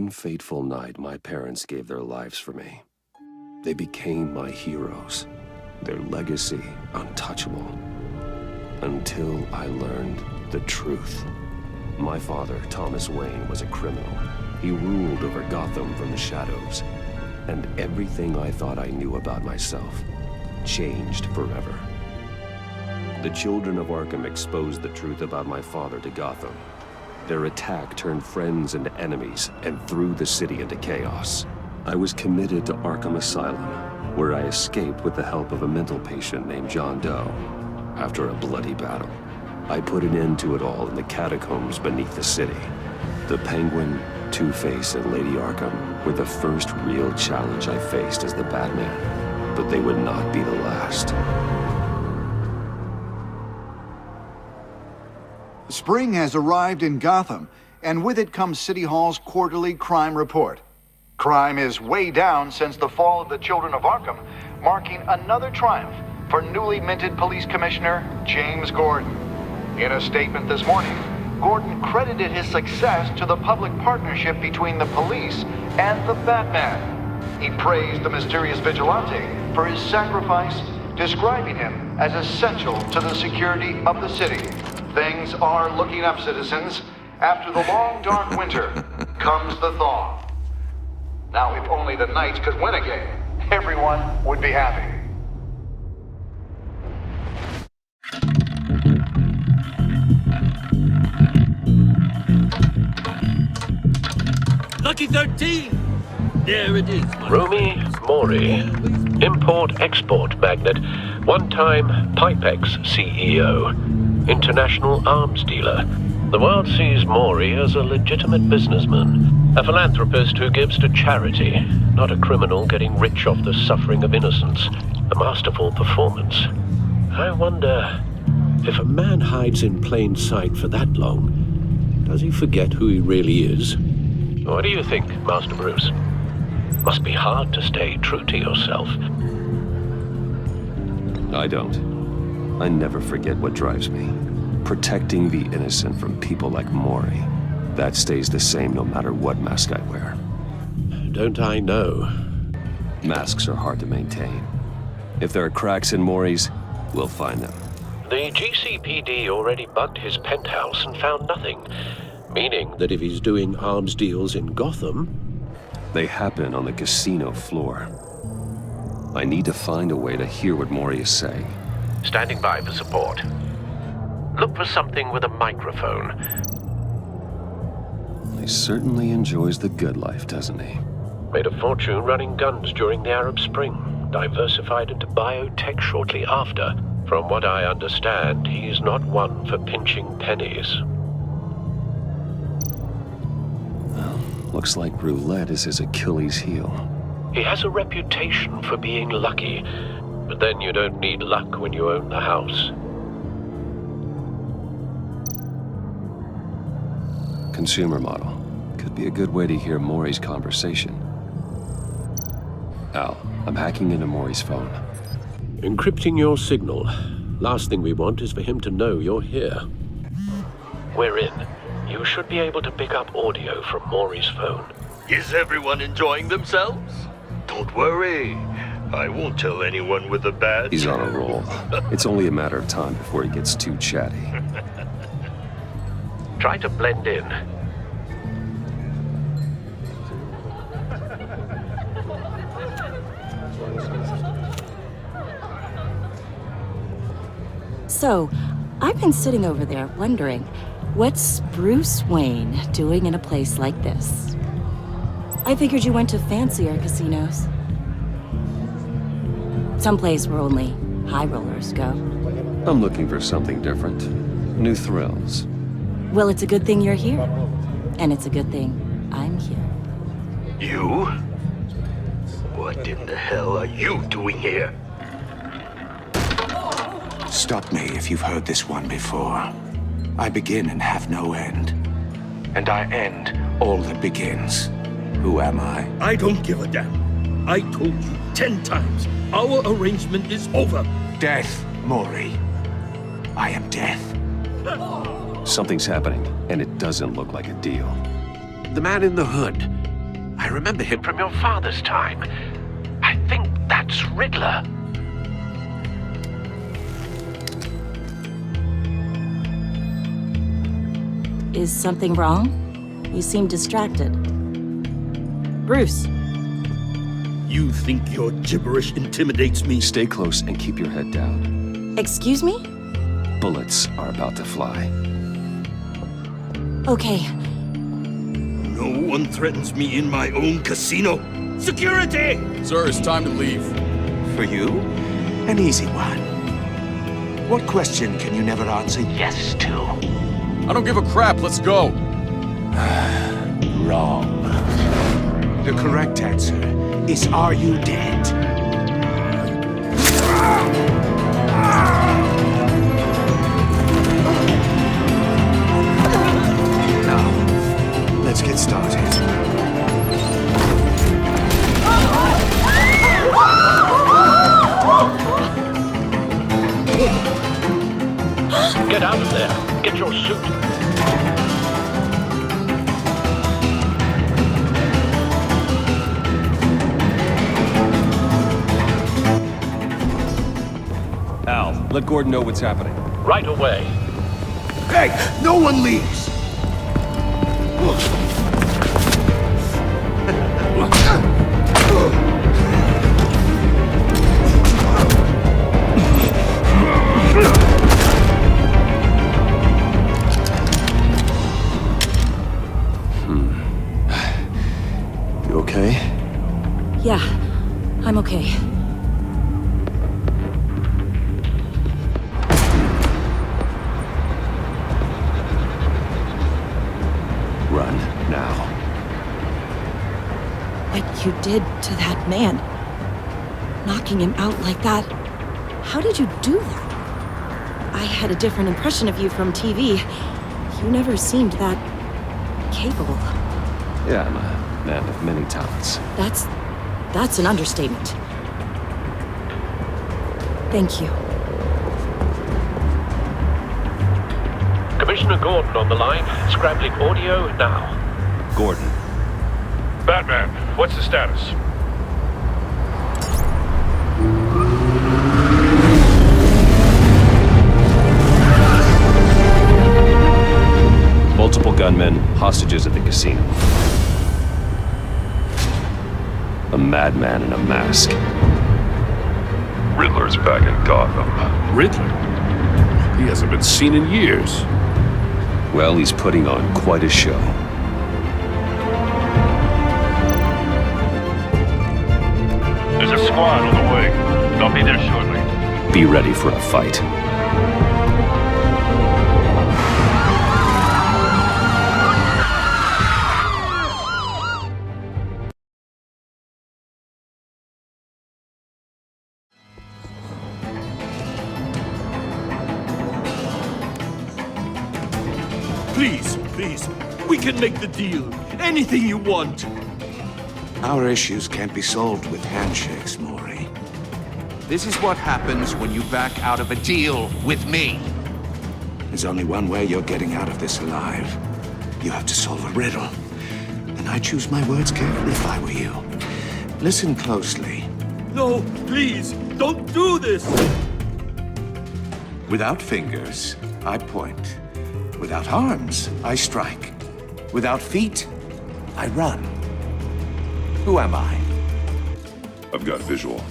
one fateful night, my parents gave their lives for me. They became my heroes, their legacy untouchable. Until I learned the truth. My father, Thomas Wayne, was a criminal. He ruled over Gotham from the shadows. And everything I thought I knew about myself changed forever. The children of Arkham exposed the truth about my father to Gotham. Their attack turned friends into enemies and threw the city into chaos. I was committed to Arkham Asylum, where I escaped with the help of a mental patient named John Doe. After a bloody battle, I put an end to it all in the catacombs beneath the city. The Penguin, Two-Face, and Lady Arkham were the first real challenge I faced as the Batman, but they would not be the last. Spring has arrived in Gotham, and with it comes City Hall's quarterly crime report. Crime is way down since the fall of the Children of Arkham, marking another triumph for newly minted Police Commissioner James Gordon. In a statement this morning, Gordon credited his success to the public partnership between the police and the Batman. He praised the mysterious vigilante for his sacrifice, describing him as essential to the security of the city. Things are looking up, citizens. After the long, dark winter comes the thaw. Now, if only the Knights could win again, everyone would be happy. Lucky 13! There it is. Romy Mori, import-export magnate, one-time Pipex CEO, international arms dealer. The world sees Mori as a legitimate businessman, a philanthropist who gives to charity, not a criminal getting rich off the suffering of innocence. A masterful performance. I wonder, if a man hides in plain sight for that long, does he forget who he really is? What do you think, Master Bruce? Must be hard to stay true to yourself. I don't. I never forget what drives me. Protecting the innocent from people like Mori. That stays the same no matter what mask I wear. Don't I know? Masks are hard to maintain. If there are cracks in Mori's, we'll find them. The GCPD already bugged his penthouse and found nothing. Meaning that if he's doing arms deals in Gotham... They happen on the casino floor. I need to find a way to hear what Mori is saying. Standing by for support. Look for something with a microphone. He certainly enjoys the good life, doesn't he? Made a fortune running guns during the Arab Spring. Diversified into biotech shortly after. From what I understand, he's not one for pinching pennies. Looks like roulette is his Achilles heel. He has a reputation for being lucky, but then you don't need luck when you own the house. Consumer model. Could be a good way to hear Mori's conversation. Al, I'm hacking into Mori's phone. Encrypting your signal. Last thing we want is for him to know you're here. We're in. You should be able to pick up audio from Mori's phone. Is everyone enjoying themselves? Don't worry. I won't tell anyone with a badge. He's on a roll. It's only a matter of time before he gets too chatty. Try to blend in. So, I've been sitting over there wondering, what's Bruce Wayne doing in a place like this? I figured you went to fancier casinos. Someplace where only high rollers go. I'm looking for something different. New thrills. Well, it's a good thing you're here. And it's a good thing I'm here. You? What in the hell are you doing here? Stop me if you've heard this one before. I begin and have no end. And I end all that begins. Who am I? I don't give a damn. I told you 10 times. Our arrangement is over. Death, Mori. I am death. Something's happening, and it doesn't look like a deal. The man in the hood. I remember him from your father's time. I think that's Riddler. Is something wrong? You seem distracted. Bruce. You think your gibberish intimidates me? Stay close and keep your head down. Excuse me? Bullets are about to fly. Okay. No one threatens me in my own casino. Security! Sir, it's time to leave. For you, an easy one. What question can you never answer yes to? I don't give a crap, let's go. Wrong. The correct answer is, are you dead? Now, let's get started. Get out of there. Get your suit. Al, let Gordon know what's happening. Right away. Hey, no one leaves! You okay? Yeah, I'm okay. Run, now. What you did to that man. Knocking him out like that. How did you do that? I had a different impression of you from TV. You never seemed that capable. Yeah, I'm a man of many talents. That's an understatement. Thank you. Commissioner Gordon on the line. Scrambling audio now. Gordon. Batman, what's the status? Multiple gunmen, hostages at the casino. A madman in a mask. Riddler's back in Gotham. Riddler? He hasn't been seen in years. Well, he's putting on quite a show. There's a squad on the way. They'll be there shortly. Be ready for a fight. Please, we can make the deal. Anything you want. Our issues can't be solved with handshakes, Maury. This is what happens when you back out of a deal with me. There's only one way you're getting out of this alive. You have to solve a riddle. And I choose my words carefully if I were you. Listen closely. No, please, don't do this. Without fingers, I point. Without arms, I strike. Without feet, I run. Who am I? I've got visual.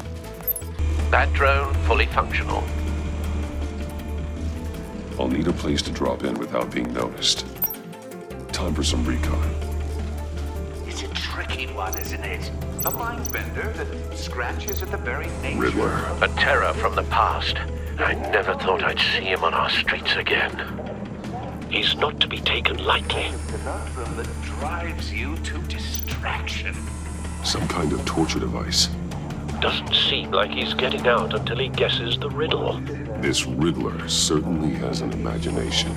That drone fully functional. I'll need a place to drop in without being noticed. Time for some recon. It's a tricky one, isn't it? A mind bender that scratches at the very nature. Riddler. A terror from the past. I never thought I'd see him on our streets again. He's not to be taken lightly. Conundrum that drives you to distraction. Some kind of torture device. Doesn't seem like he's getting out until he guesses the riddle. This Riddler certainly has an imagination.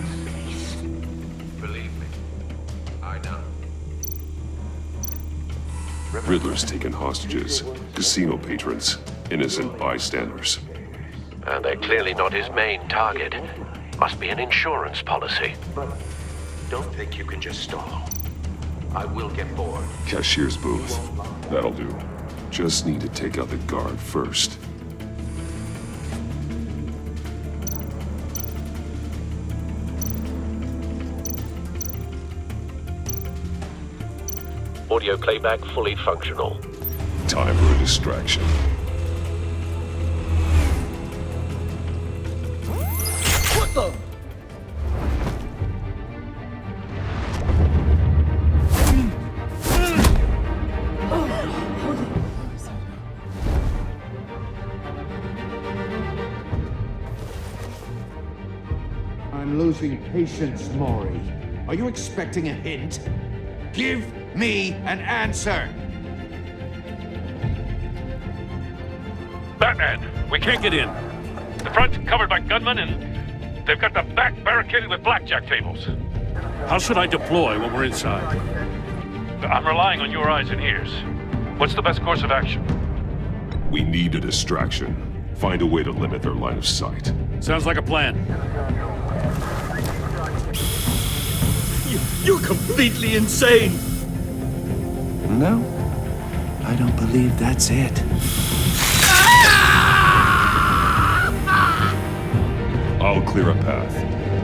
Believe me, I know. Riddler's taken hostages, casino patrons, innocent bystanders. And they're clearly not his main target. Must be an insurance policy. But don't think you can just stall. I will get bored. Cashier's booth. That'll do. Just need to take out the guard first. Audio playback fully functional. Time for a distraction. What the? I'm losing patience, Maury. Are you expecting a hint? Give me an answer! Batman, we can't get in. The front's covered by gunmen, and they've got the back barricaded with blackjack tables. How should I deploy when we're inside? I'm relying on your eyes and ears. What's the best course of action? We need a distraction. Find a way to limit their line of sight. Sounds like a plan. You're completely insane! No, I don't believe that's it. I'll clear a path.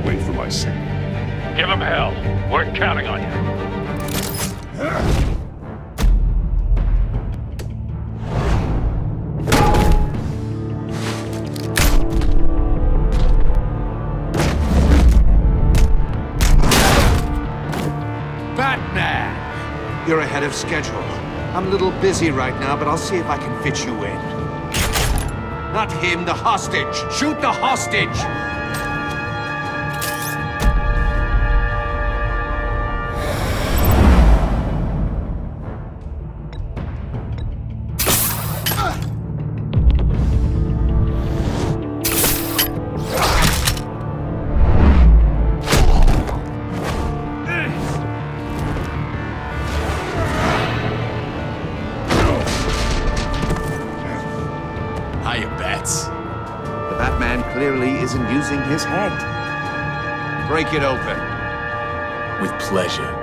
Wait for my signal. Give him hell. We're counting on you. Batman! You're ahead of schedule. I'm a little busy right now, but I'll see if I can fit you in. Not him, the hostage! Shoot the hostage! The Batman clearly isn't using his head. Break it open. With pleasure.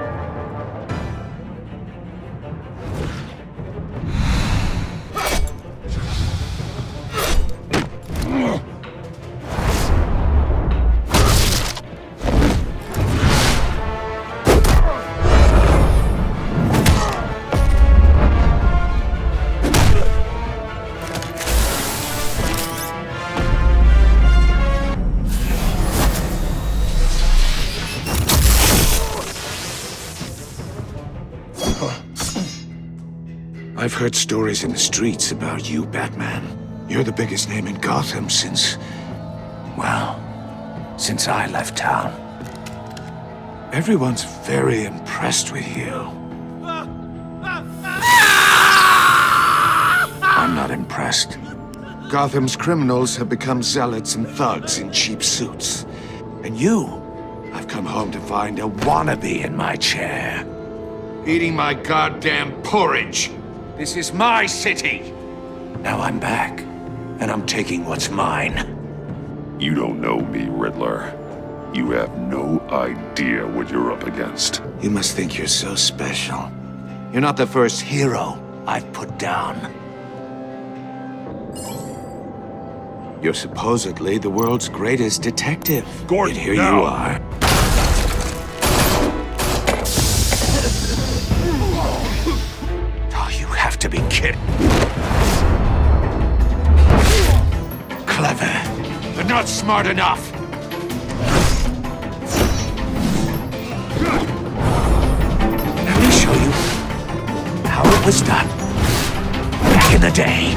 I've heard stories in the streets about you, Batman. You're the biggest name in Gotham since I left town. Everyone's very impressed with you. I'm not impressed. Gotham's criminals have become zealots and thugs in cheap suits. And I've come home to find a wannabe in my chair. Eating my goddamn porridge. This is my city! Now I'm back, and I'm taking what's mine. You don't know me, Riddler. You have no idea what you're up against. You must think you're so special. You're not the first hero I've put down. You're supposedly the world's greatest detective. Gordon, Yet here now. you are. To be kidding. Clever, but not smart enough. Let me show you how it was done back in the day.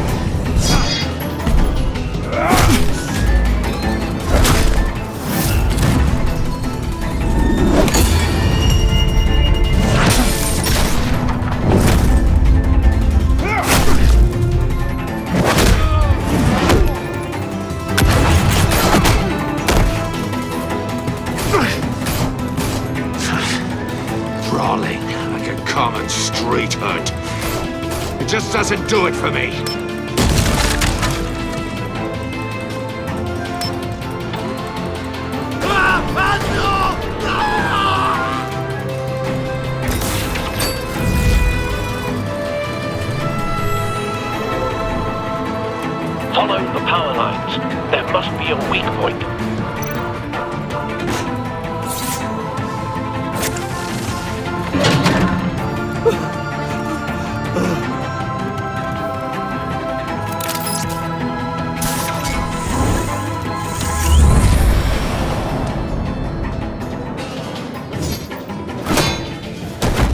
Common street hood. It just doesn't do it for me. Follow the power lines. There must be a weak point.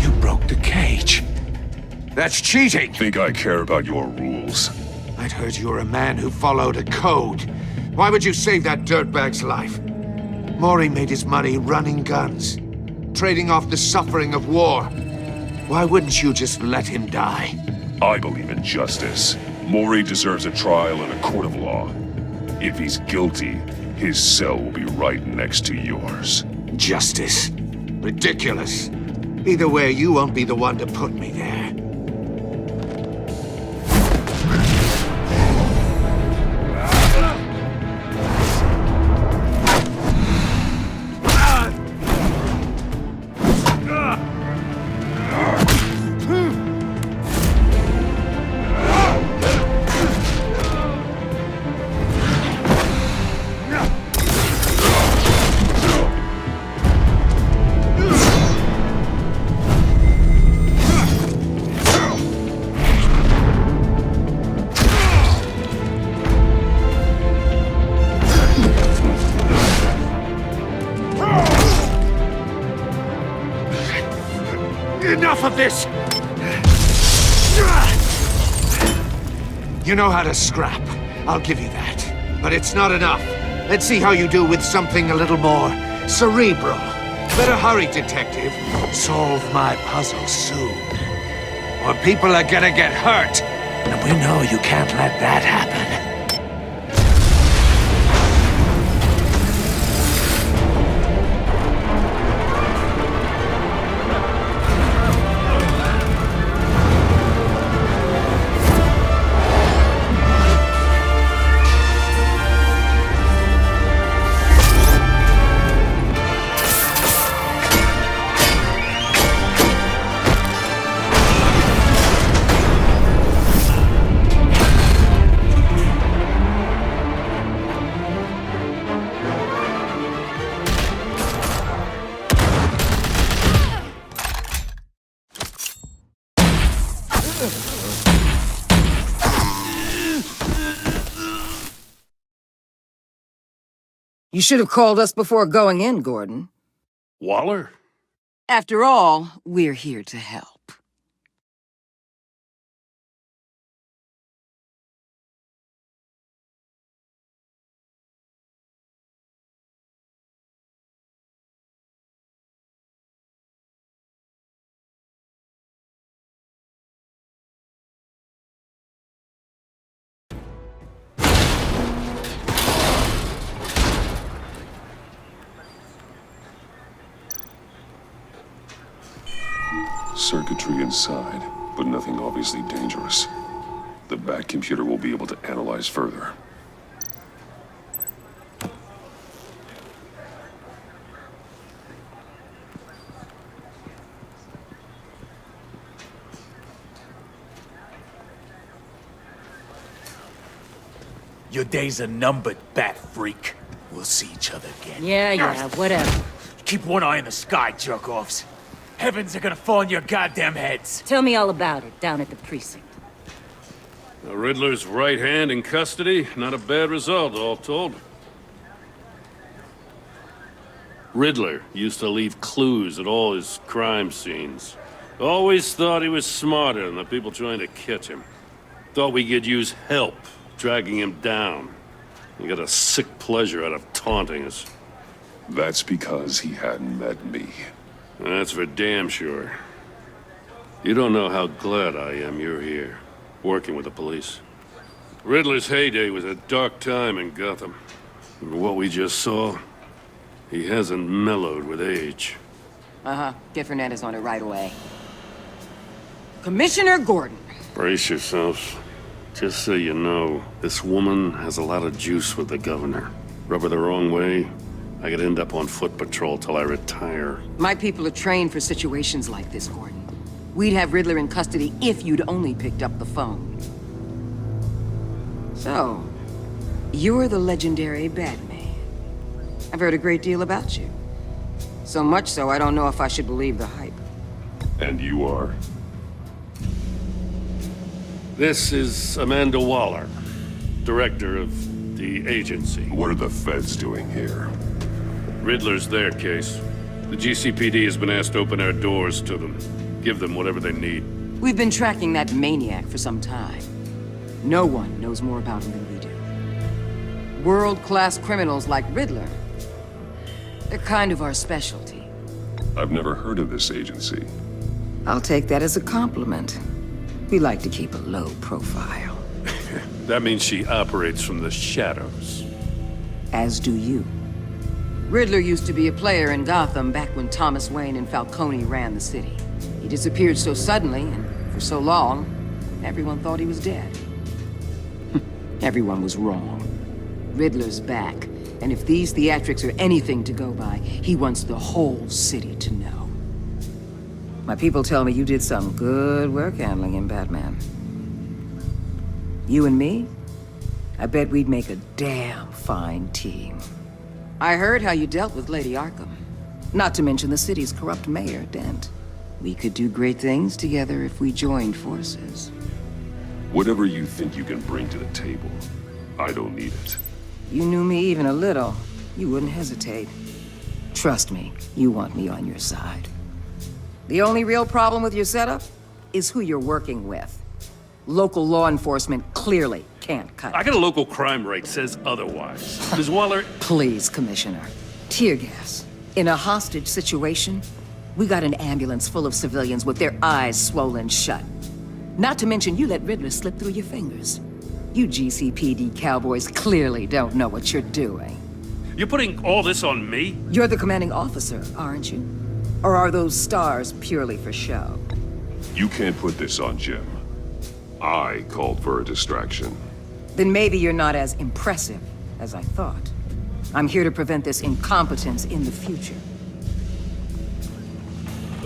You broke the cage. That's cheating! Think I care about your rules? I'd heard you were a man who followed a code. Why would you save that dirtbag's life? Maury made his money running guns, trading off the suffering of war. Why wouldn't you just let him die? I believe in justice. Maury deserves a trial in a court of law. If he's guilty, his cell will be right next to yours. Justice? Ridiculous. Either way, you won't be the one to put me there. Enough of this! You know how to scrap. I'll give you that. But it's not enough. Let's see how you do with something a little more cerebral. Better hurry, detective. Solve my puzzle soon. Or people are gonna get hurt. And we know you can't let that happen. You should have called us before going in, Gordon. Waller? After all, we're here to help. Circuitry inside, but nothing obviously dangerous. The back computer will be able to analyze further. Your days are numbered, bat freak. We'll see each other again. Yeah, whatever. Keep one eye in the sky, jerk-offs. Heavens are gonna fall on your goddamn heads. Tell me all about it down at the precinct. The Riddler's right hand in custody. Not a bad result, all told. Riddler used to leave clues at all his crime scenes. Always thought he was smarter than the people trying to catch him. Thought we could use help dragging him down. He got a sick pleasure out of taunting us. That's because he hadn't met me. That's for damn sure. You don't know how glad I am you're here, working with the police. Riddler's heyday was a dark time in Gotham. And what we just saw, he hasn't mellowed with age. Uh-huh. Get Fernandez on it right away. Commissioner Gordon. Brace yourselves. Just so you know, this woman has a lot of juice with the governor. Rub her the wrong way, I could end up on foot patrol till I retire. My people are trained for situations like this, Gordon. We'd have Riddler in custody if you'd only picked up the phone. So, you're the legendary Batman. I've heard a great deal about you. So much so, I don't know if I should believe the hype. And you are? This is Amanda Waller, director of the agency. What are the feds doing here? Riddler's their case. The GCPD has been asked to open our doors to them. Give them whatever they need. We've been tracking that maniac for some time. No one knows more about him than we do. World-class criminals like Riddler. They're kind of our specialty. I've never heard of this agency. I'll take that as a compliment. We like to keep a low profile. That means she operates from the shadows. As do you. Riddler used to be a player in Gotham back when Thomas Wayne and Falcone ran the city. He disappeared so suddenly and for so long, everyone thought he was dead. Everyone was wrong. Riddler's back, and if these theatrics are anything to go by, he wants the whole city to know. My people tell me you did some good work handling him, Batman. You and me? I bet we'd make a damn fine team. I heard how you dealt with Lady Arkham. Not to mention the city's corrupt mayor, Dent. We could do great things together if we joined forces. Whatever you think you can bring to the table, I don't need it. You knew me even a little, you wouldn't hesitate. Trust me, you want me on your side. The only real problem with your setup is who you're working with. Local law enforcement clearly can't cut it. I got a local crime rate says otherwise. Ms. Waller... Please, Commissioner. Tear gas. In a hostage situation, we got an ambulance full of civilians with their eyes swollen shut. Not to mention you let Riddler slip through your fingers. You GCPD cowboys clearly don't know what you're doing. You're putting all this on me? You're the commanding officer, aren't you? Or are those stars purely for show? You can't put this on Jim. I called for a distraction. Then maybe you're not as impressive as I thought. I'm here to prevent this incompetence in the future.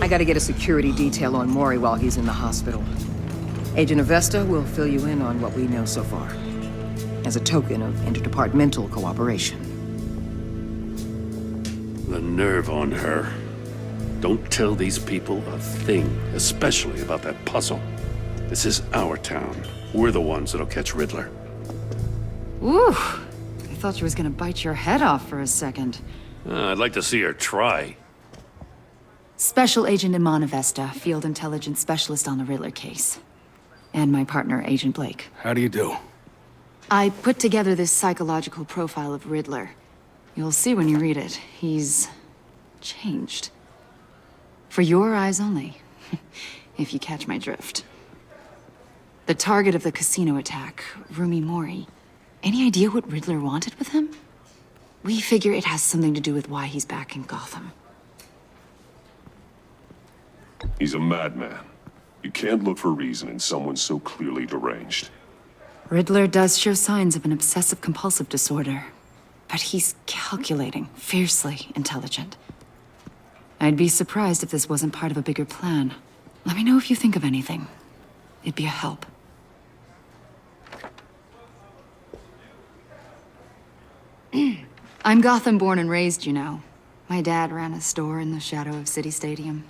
I gotta get a security detail on Maury while he's in the hospital. Agent Avesta will fill you in on what we know so far, as a token of interdepartmental cooperation. The nerve on her. Don't tell these people a thing, especially about that puzzle. This is our town. We're the ones that'll catch Riddler. Ooh, I thought she was gonna bite your head off for a second. I'd like to see her try. Special Agent Iman Avesta, Field Intelligence Specialist on the Riddler case. And my partner, Agent Blake. How do you do? I put together this psychological profile of Riddler. You'll see when you read it. He's changed. For your eyes only, if you catch my drift. The target of the casino attack, Rumi Mori. Any idea what Riddler wanted with him? We figure it has something to do with why he's back in Gotham. He's a madman. You can't look for reason in someone so clearly deranged. Riddler does show signs of an obsessive-compulsive disorder, but he's calculating, fiercely intelligent. I'd be surprised if this wasn't part of a bigger plan. Let me know if you think of anything. It'd be a help. I'm Gotham born and raised, you know. My dad ran a store in the shadow of City Stadium.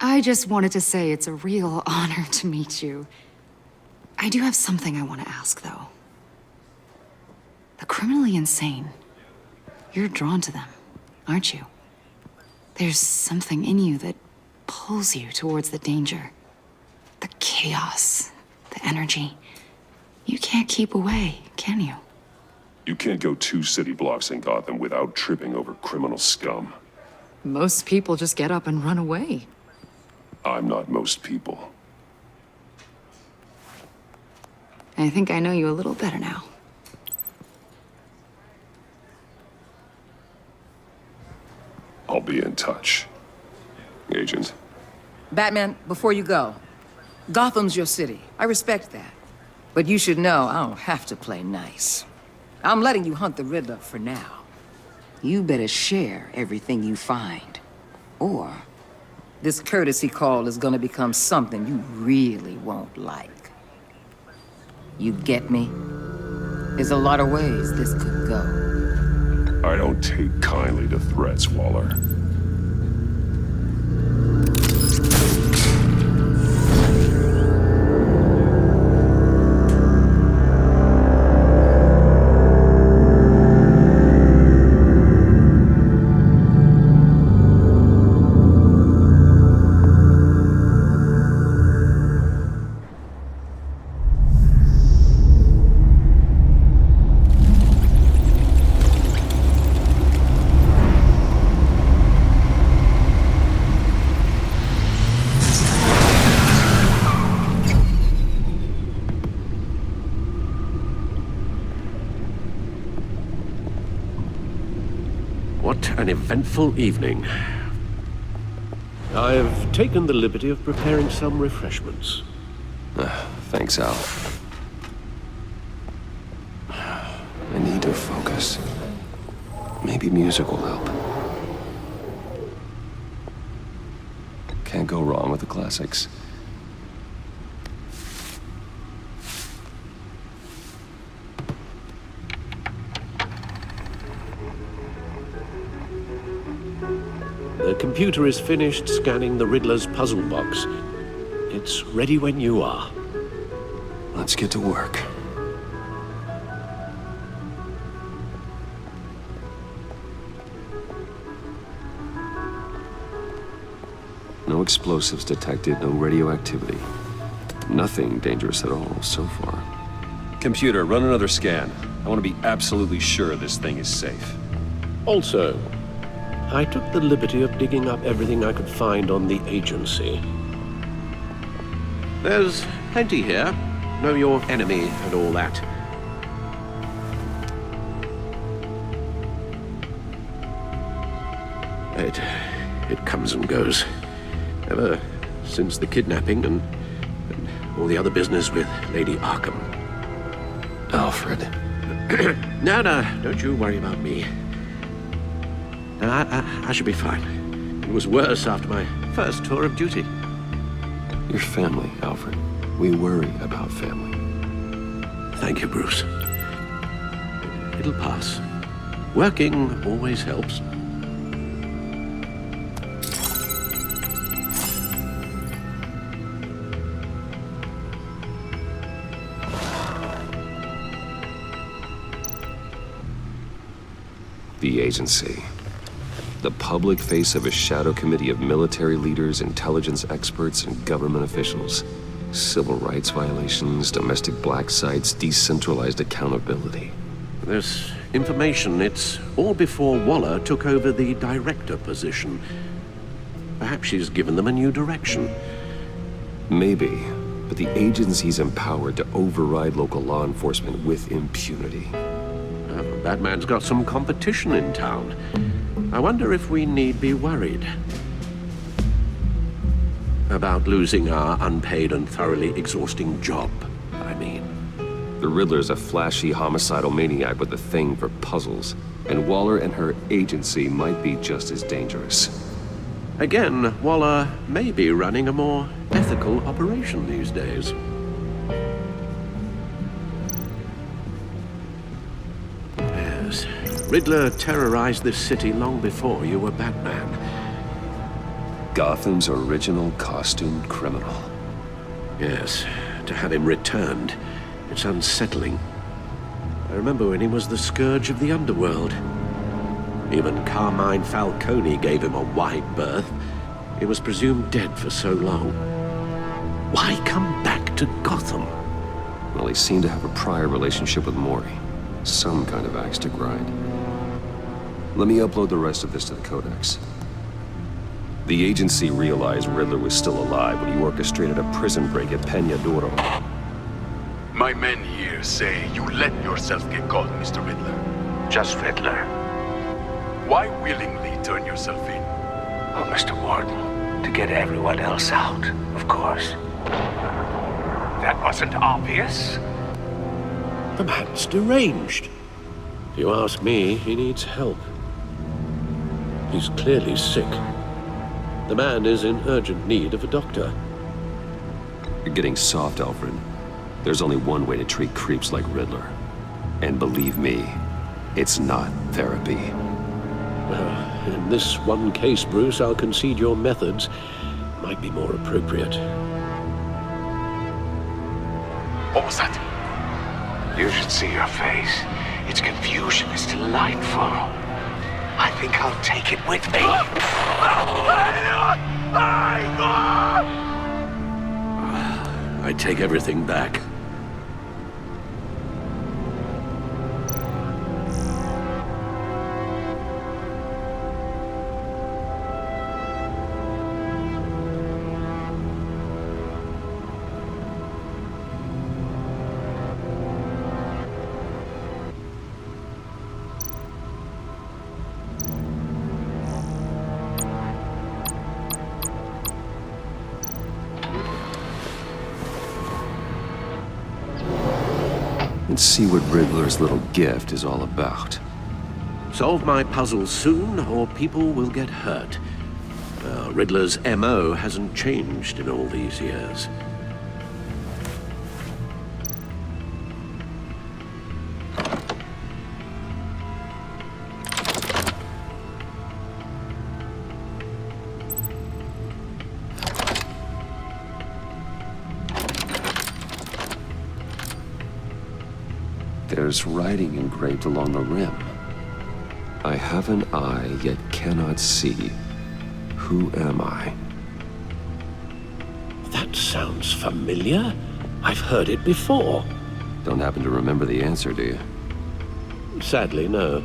I just wanted to say it's a real honor to meet you. I do have something I want to ask, though. The criminally insane. You're drawn to them, aren't you? There's something in you that pulls you towards the danger. The chaos, the energy. You can't keep away, can you? You can't go 2 city blocks in Gotham without tripping over criminal scum. Most people just get up and run away. I'm not most people. I think I know you a little better now. I'll be in touch. Agent. Batman, before you go, Gotham's your city. I respect that. But you should know I don't have to play nice. I'm letting you hunt the Riddler for now. You better share everything you find. Or this courtesy call is gonna become something you really won't like. You get me? There's a lot of ways this could go. I don't take kindly to threats, Waller. What an eventful evening. I've taken the liberty of preparing some refreshments. Thanks, Al. I need to focus. Maybe music will help. Can't go wrong with the classics. The computer is finished scanning the Riddler's puzzle box. It's ready when you are. Let's get to work. No explosives detected, no radioactivity. Nothing dangerous at all so far. Computer, run another scan. I want to be absolutely sure this thing is safe. Also, I took the liberty of digging up everything I could find on the agency. There's plenty here. Know your enemy and all that. It comes and goes. Ever since the kidnapping and all the other business with Lady Arkham. Alfred. No, don't you worry about me. I should be fine. It was worse after my first tour of duty. Your family, Alfred. We worry about family. Thank you, Bruce. It'll pass. Working always helps. The agency. The public face of a shadow committee of military leaders, intelligence experts, and government officials. Civil rights violations, domestic black sites, decentralized accountability. This information, it's all before Waller took over the director position. Perhaps she's given them a new direction. Maybe, but the agency's empowered to override local law enforcement with impunity. Batman's got some competition in town. I wonder if we need be worried about losing our unpaid and thoroughly exhausting job, I mean. The Riddler's a flashy homicidal maniac with a thing for puzzles, and Waller and her agency might be just as dangerous. Again, Waller may be running a more ethical operation these days. Yes, Riddler terrorized this city long before you were Batman. Gotham's original costumed criminal. Yes, to have him returned, it's unsettling. I remember when he was the scourge of the underworld. Even Carmine Falcone gave him a wide berth. He was presumed dead for so long. Why come back to Gotham? Well, he seemed to have a prior relationship with Mori. Some kind of axe to grind. Let me upload the rest of this to the Codex. The agency realized Riddler was still alive when he orchestrated a prison break at Peña Duro. My men here say you let yourself get caught, Mr. Riddler. Just Riddler. Why willingly turn yourself in? Oh, Mr. Warden, to get everyone else out, of course. That wasn't obvious. The man's deranged. If you ask me, he needs help. He's clearly sick. The man is in urgent need of a doctor. You're getting soft, Alfred. There's only one way to treat creeps like Riddler. And believe me, it's not therapy. Well, in this one case, Bruce, I'll concede your methods might be more appropriate. What was that? You should see your face. Its confusion is delightful. I think I'll take it with me. I take everything back. Let's see what Riddler's little gift is all about. Solve my puzzle soon, or people will get hurt. Riddler's MO hasn't changed in all these years. There's writing engraved along the rim. I have an eye, yet cannot see. Who am I? That sounds familiar. I've heard it before. Don't happen to remember the answer, do you? Sadly, no.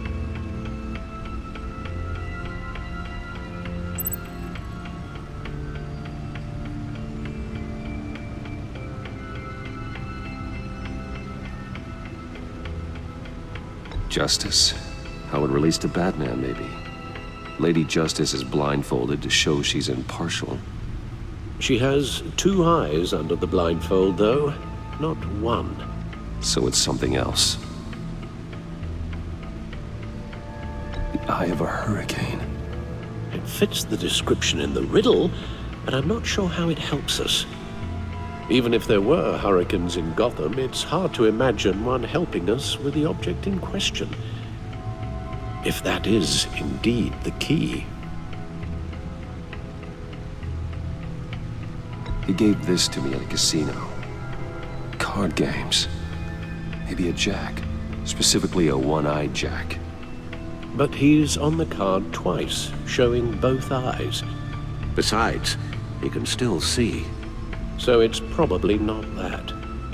Justice. How it relates to Batman, maybe. Lady Justice is blindfolded to show she's impartial. She has two eyes under the blindfold, though, not one. So it's something else. The eye of a hurricane. It fits the description in the riddle, but I'm not sure how it helps us. Even if there were hurricanes in Gotham, it's hard to imagine one helping us with the object in question. If that is indeed the key. He gave this to me at a casino. Card games. Maybe a jack. Specifically a one-eyed jack. But he's on the card twice, showing both eyes. Besides, he can still see. So it's probably not that.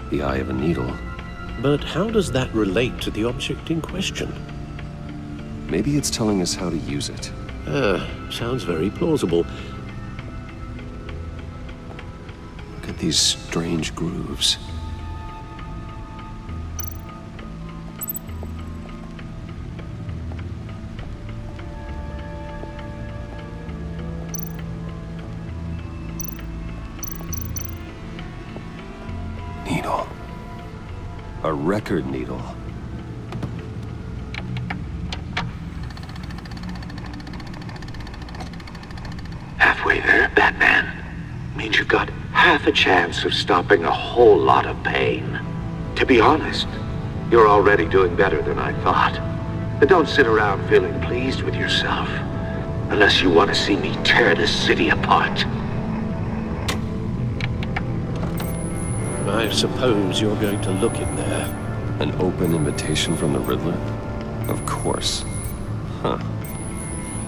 The eye of a needle. But how does that relate to the object in question? Maybe it's telling us how to use it. Sounds very plausible. Look at these strange grooves. Needle. A record needle. Halfway there, Batman. Means you've got half a chance of stopping a whole lot of pain. To be honest, you're already doing better than I thought. But don't sit around feeling pleased with yourself. Unless you want to see me tear this city apart. I suppose you're going to look in there. An open invitation from the Riddler? Of course. Huh.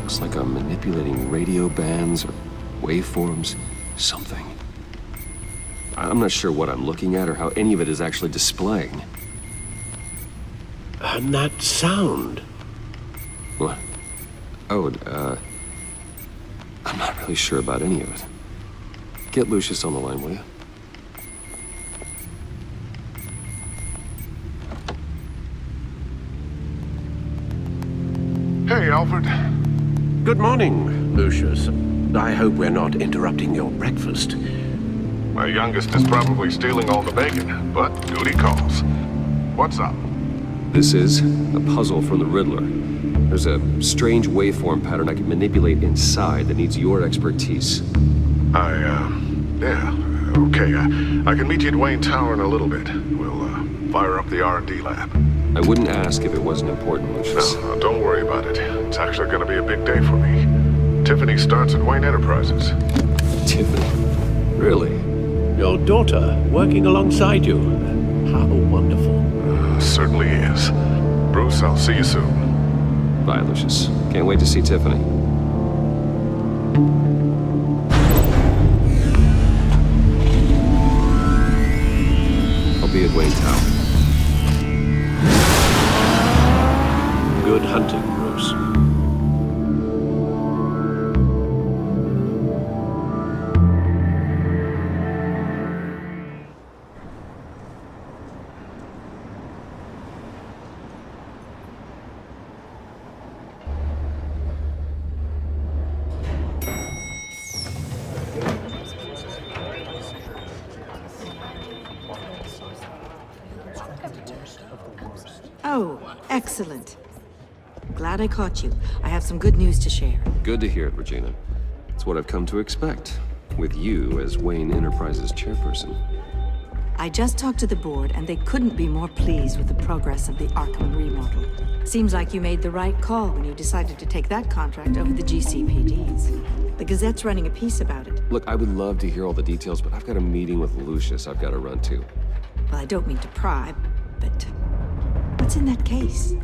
Looks like I'm manipulating radio bands or waveforms. Something. I'm not sure what I'm looking at or how any of it is actually displaying. And that sound. What? Oh, I'm not really sure about any of it. Get Lucius on the line, will you? Hey, Alfred. Good morning, Lucius. I hope we're not interrupting your breakfast. My youngest is probably stealing all the bacon, but duty calls. What's up? This is a puzzle from the Riddler. There's a strange waveform pattern I can manipulate inside that needs your expertise. Yeah, okay. I can meet you at Wayne Tower in a little bit. We'll, fire up the R&D lab. I wouldn't ask if it wasn't important, Lucius. No, don't worry about it. It's actually going to be a big day for me. Tiffany starts at Wayne Enterprises. Tiffany? Really? Your daughter, working alongside you. How wonderful. Certainly is. Bruce, I'll see you soon. Bye, Lucius. Can't wait to see Tiffany. I'll be at Wayne Tower. Good hunting, Bruce. Oh, excellent. Glad I caught you. I have some good news to share. Good to hear it, Regina. It's what I've come to expect, with you as Wayne Enterprises chairperson. I just talked to the board, and they couldn't be more pleased with the progress of the Arkham remodel. Seems like you made the right call when you decided to take that contract over the GCPD's. The Gazette's running a piece about it. Look, I would love to hear all the details, but I've got a meeting with Lucius I've got to run to. Well, I don't mean to pry, but what's in that case?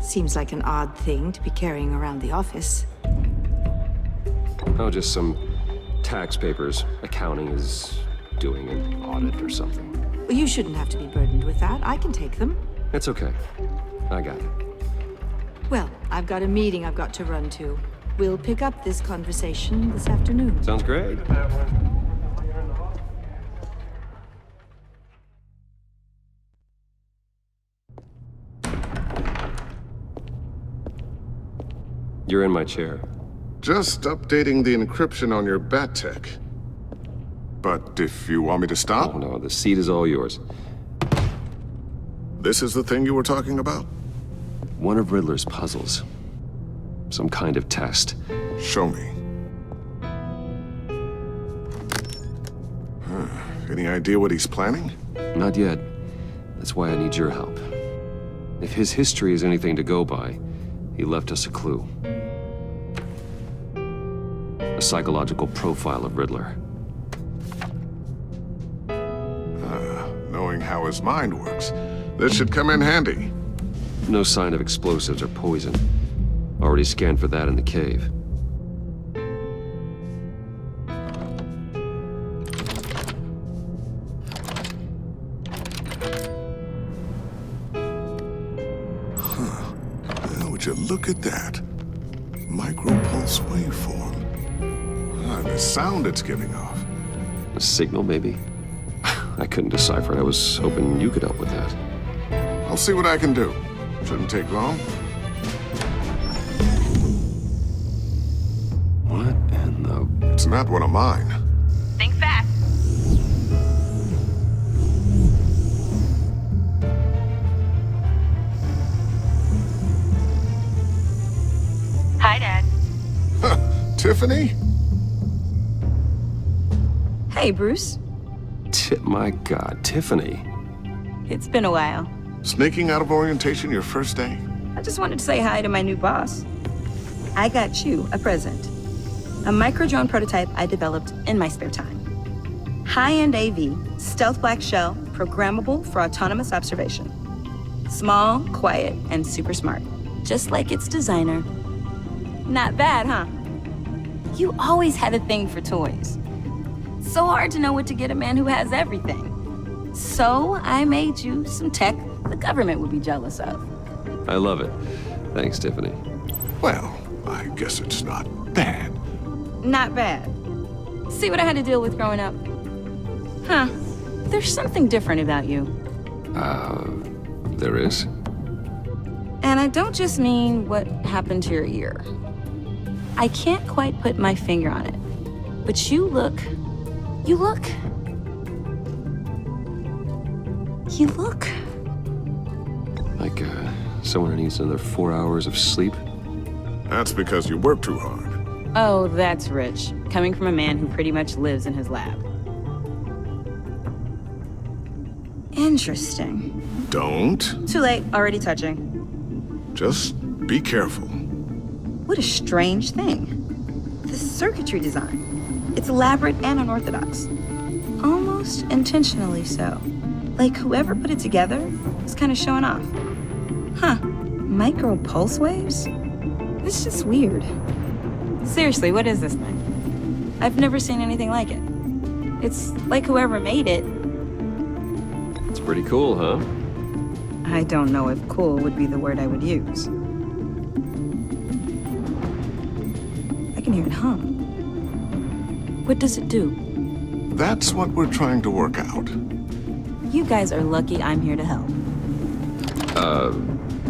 Seems like an odd thing to be carrying around the office. Oh, just some tax papers. Accounting is doing an audit or something. Well, you shouldn't have to be burdened with that. I can take them. It's okay. I got it. Well, I've got a meeting I've got to run to. We'll pick up this conversation this afternoon. Sounds great. You're in my chair. Just updating the encryption on your bat tech. But if you want me to stop? Oh, no, the seat is all yours. This is the thing you were talking about? One of Riddler's puzzles. Some kind of test. Show me. Any idea what he's planning? Not yet. That's why I need your help. If his history is anything to go by, he left us a clue. A psychological profile of Riddler. Knowing how his mind works, this should come in handy. No sign of explosives or poison. Already scanned for that in the cave. Would you look at that? Micropulse waveform. The sound it's giving off. A signal, maybe? I couldn't decipher it. I was hoping you could help with that. I'll see what I can do. Shouldn't take long. What in the... It's not one of mine. Think fast. Hi, Dad. Tiffany? Hey, Bruce. My God, Tiffany. It's been a while. Sneaking out of orientation your first day? I just wanted to say hi to my new boss. I got you a present. A micro-drone prototype I developed in my spare time. High-end AV, stealth black shell, programmable for autonomous observation. Small, quiet, and super smart. Just like its designer. Not bad, huh? You always had a thing for toys. So hard to know what to get a man who has everything. So I made you some tech the government would be jealous of. I love it. Thanks, Tiffany. Well, I guess it's not bad. Not bad. See what I had to deal with growing up? Huh. There's something different about you. There is? And I don't just mean what happened to your ear. I can't quite put my finger on it. But you look... Like, someone who needs another 4 hours of sleep? That's because you work too hard. Oh, that's rich. Coming from a man who pretty much lives in his lab. Interesting. Don't. Too late, already touching. Just be careful. What a strange thing. The circuitry design. It's elaborate and unorthodox. Almost intentionally so. Like whoever put it together is kind of showing off. Huh. Micro pulse waves? It's just weird. Seriously, what is this thing? I've never seen anything like it. It's like whoever made it. It's pretty cool, huh? I don't know if cool would be the word I would use. I can hear it hum. What does it do? That's what we're trying to work out. You guys are lucky I'm here to help.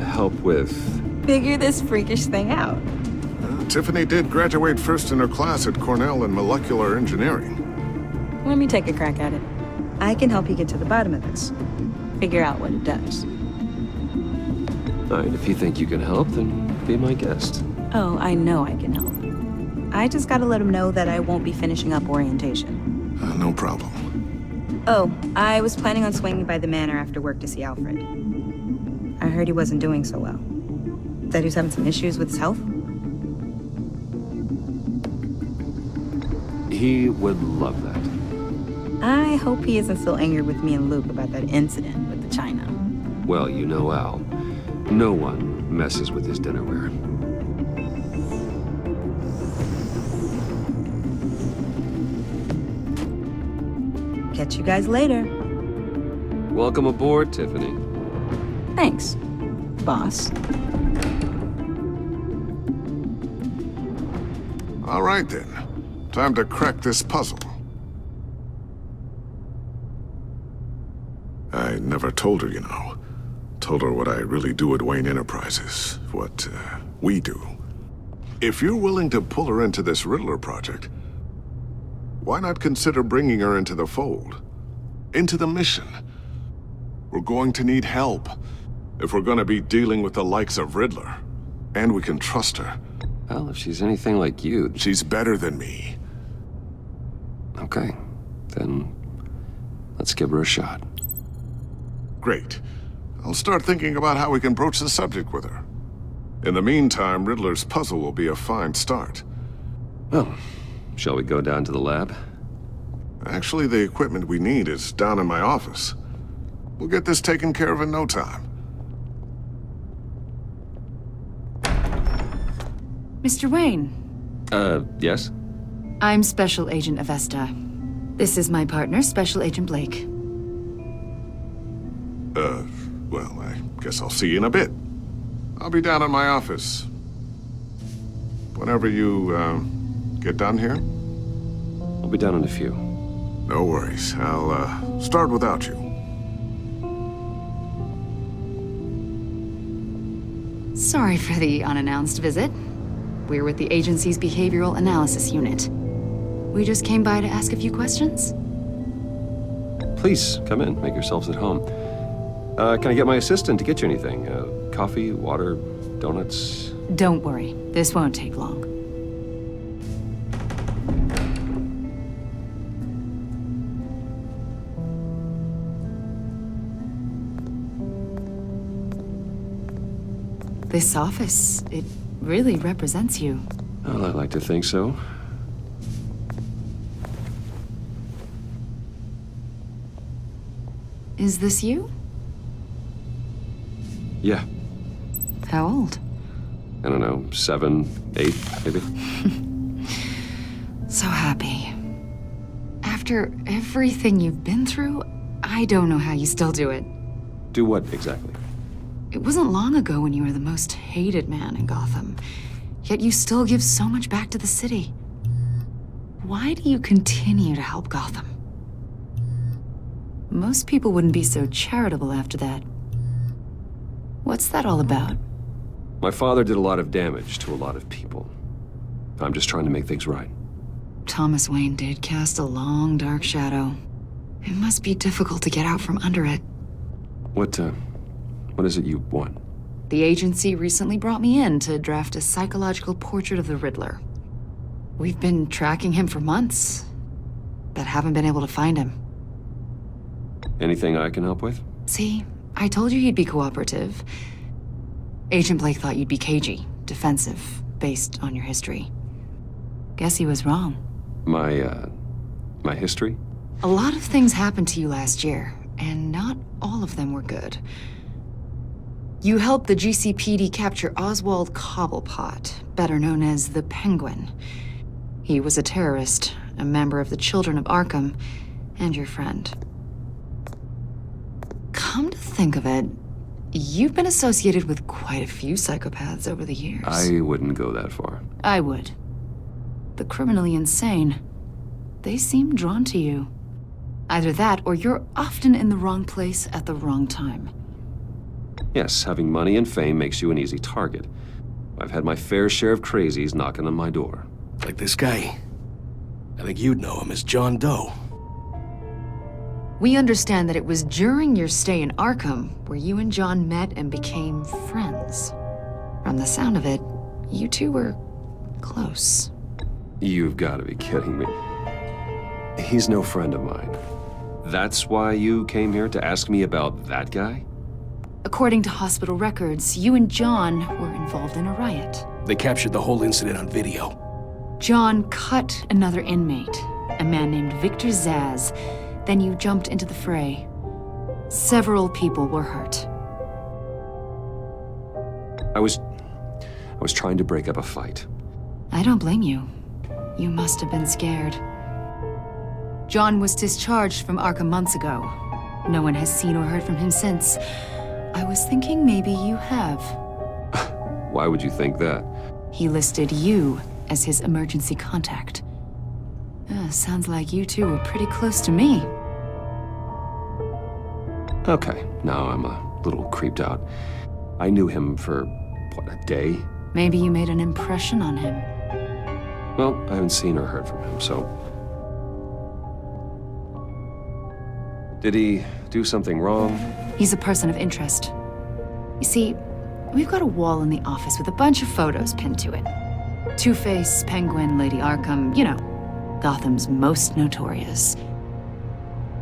Help with... Figure this freakish thing out. Tiffany did graduate first in her class at Cornell in molecular engineering. Let me take a crack at it. I can help you get to the bottom of this. Figure out what it does. All right, if you think you can help, then be my guest. Oh, I know I can help. I just gotta let him know that I won't be finishing up orientation. No problem. Oh, I was planning on swinging by the manor after work to see Alfred. I heard he wasn't doing so well. That he was having some issues with his health. He would love that. I hope he isn't still angry with me and Luke about that incident with the china. Well, you know Al. No one messes with his dinnerware. Catch you guys later. Welcome aboard, Tiffany. Thanks, boss. All right, then. Time to crack this puzzle. I never told her, you know. Told her what I really do at Wayne Enterprises. What, we do. If you're willing to pull her into this Riddler project, why not consider bringing her into the fold? Into the mission? We're going to need help if we're gonna be dealing with the likes of Riddler. And we can trust her. Well, if she's anything like you... She's better than me. Okay, then let's give her a shot. Great. I'll start thinking about how we can broach the subject with her. In the meantime, Riddler's puzzle will be a fine start. Well, shall we go down to the lab? Actually, the equipment we need is down in my office. We'll get this taken care of in no time. Mr. Wayne. Yes? I'm Special Agent Avesta. This is my partner, Special Agent Blake. Well, I guess I'll see you in a bit. I'll be down in my office. Whenever you, get done here? I'll be down in a few. No worries. I'll, start without you. Sorry for the unannounced visit. We're with the agency's behavioral analysis unit. We just came by to ask a few questions. Please, come in. Make yourselves at home. Can I get my assistant to get you anything? Coffee, water, donuts? Don't worry. This won't take long. This office, it really represents you. Well, I'd like to think so. Is this you? Yeah. How old? I don't know, 7, 8, maybe? So happy. After everything you've been through, I don't know how you still do it. Do what, exactly? It wasn't long ago when you were the most hated man in Gotham, yet you still give so much back to the city. Why do you continue to help Gotham? Most people wouldn't be so charitable after that. What's that all about? My father did a lot of damage to a lot of people. I'm just trying to make things right. Thomas Wayne did cast a long, dark shadow. It must be difficult to get out from under it. What is it you want? The agency recently brought me in to draft a psychological portrait of the Riddler. We've been tracking him for months, but haven't been able to find him. Anything I can help with? See, I told you you'd be cooperative. Agent Blake thought you'd be cagey, defensive, based on your history. Guess he was wrong. My history? A lot of things happened to you last year, and not all of them were good. You helped the GCPD capture Oswald Cobblepot, better known as the Penguin. He was a terrorist, a member of the Children of Arkham, and your friend. Come to think of it, you've been associated with quite a few psychopaths over the years. I wouldn't go that far. I would. The criminally insane. They seem drawn to you. Either that, or you're often in the wrong place at the wrong time. Yes, having money and fame makes you an easy target. I've had my fair share of crazies knocking on my door. Like this guy. I think you'd know him as John Doe. We understand that it was during your stay in Arkham where you and John met and became friends. From the sound of it, you two were close. You've got to be kidding me. He's no friend of mine. That's why you came here to ask me about that guy? According to hospital records, you and John were involved in a riot. They captured the whole incident on video. John cut another inmate, a man named Victor Zaz. Then you jumped into the fray. Several people were hurt. I was trying to break up a fight. I don't blame you. You must have been scared. John was discharged from Arkham months ago. No one has seen or heard from him since. I was thinking maybe you have. Why would you think that? He listed you as his emergency contact. Sounds like you two were pretty close to me. Okay, now I'm a little creeped out. I knew him for, what, a day? Maybe you made an impression on him. Well, I haven't seen or heard from him, so... Did he do something wrong? He's a person of interest. You see, we've got a wall in the office with a bunch of photos pinned to it. Two-Face, Penguin, Lady Arkham, you know, Gotham's most notorious.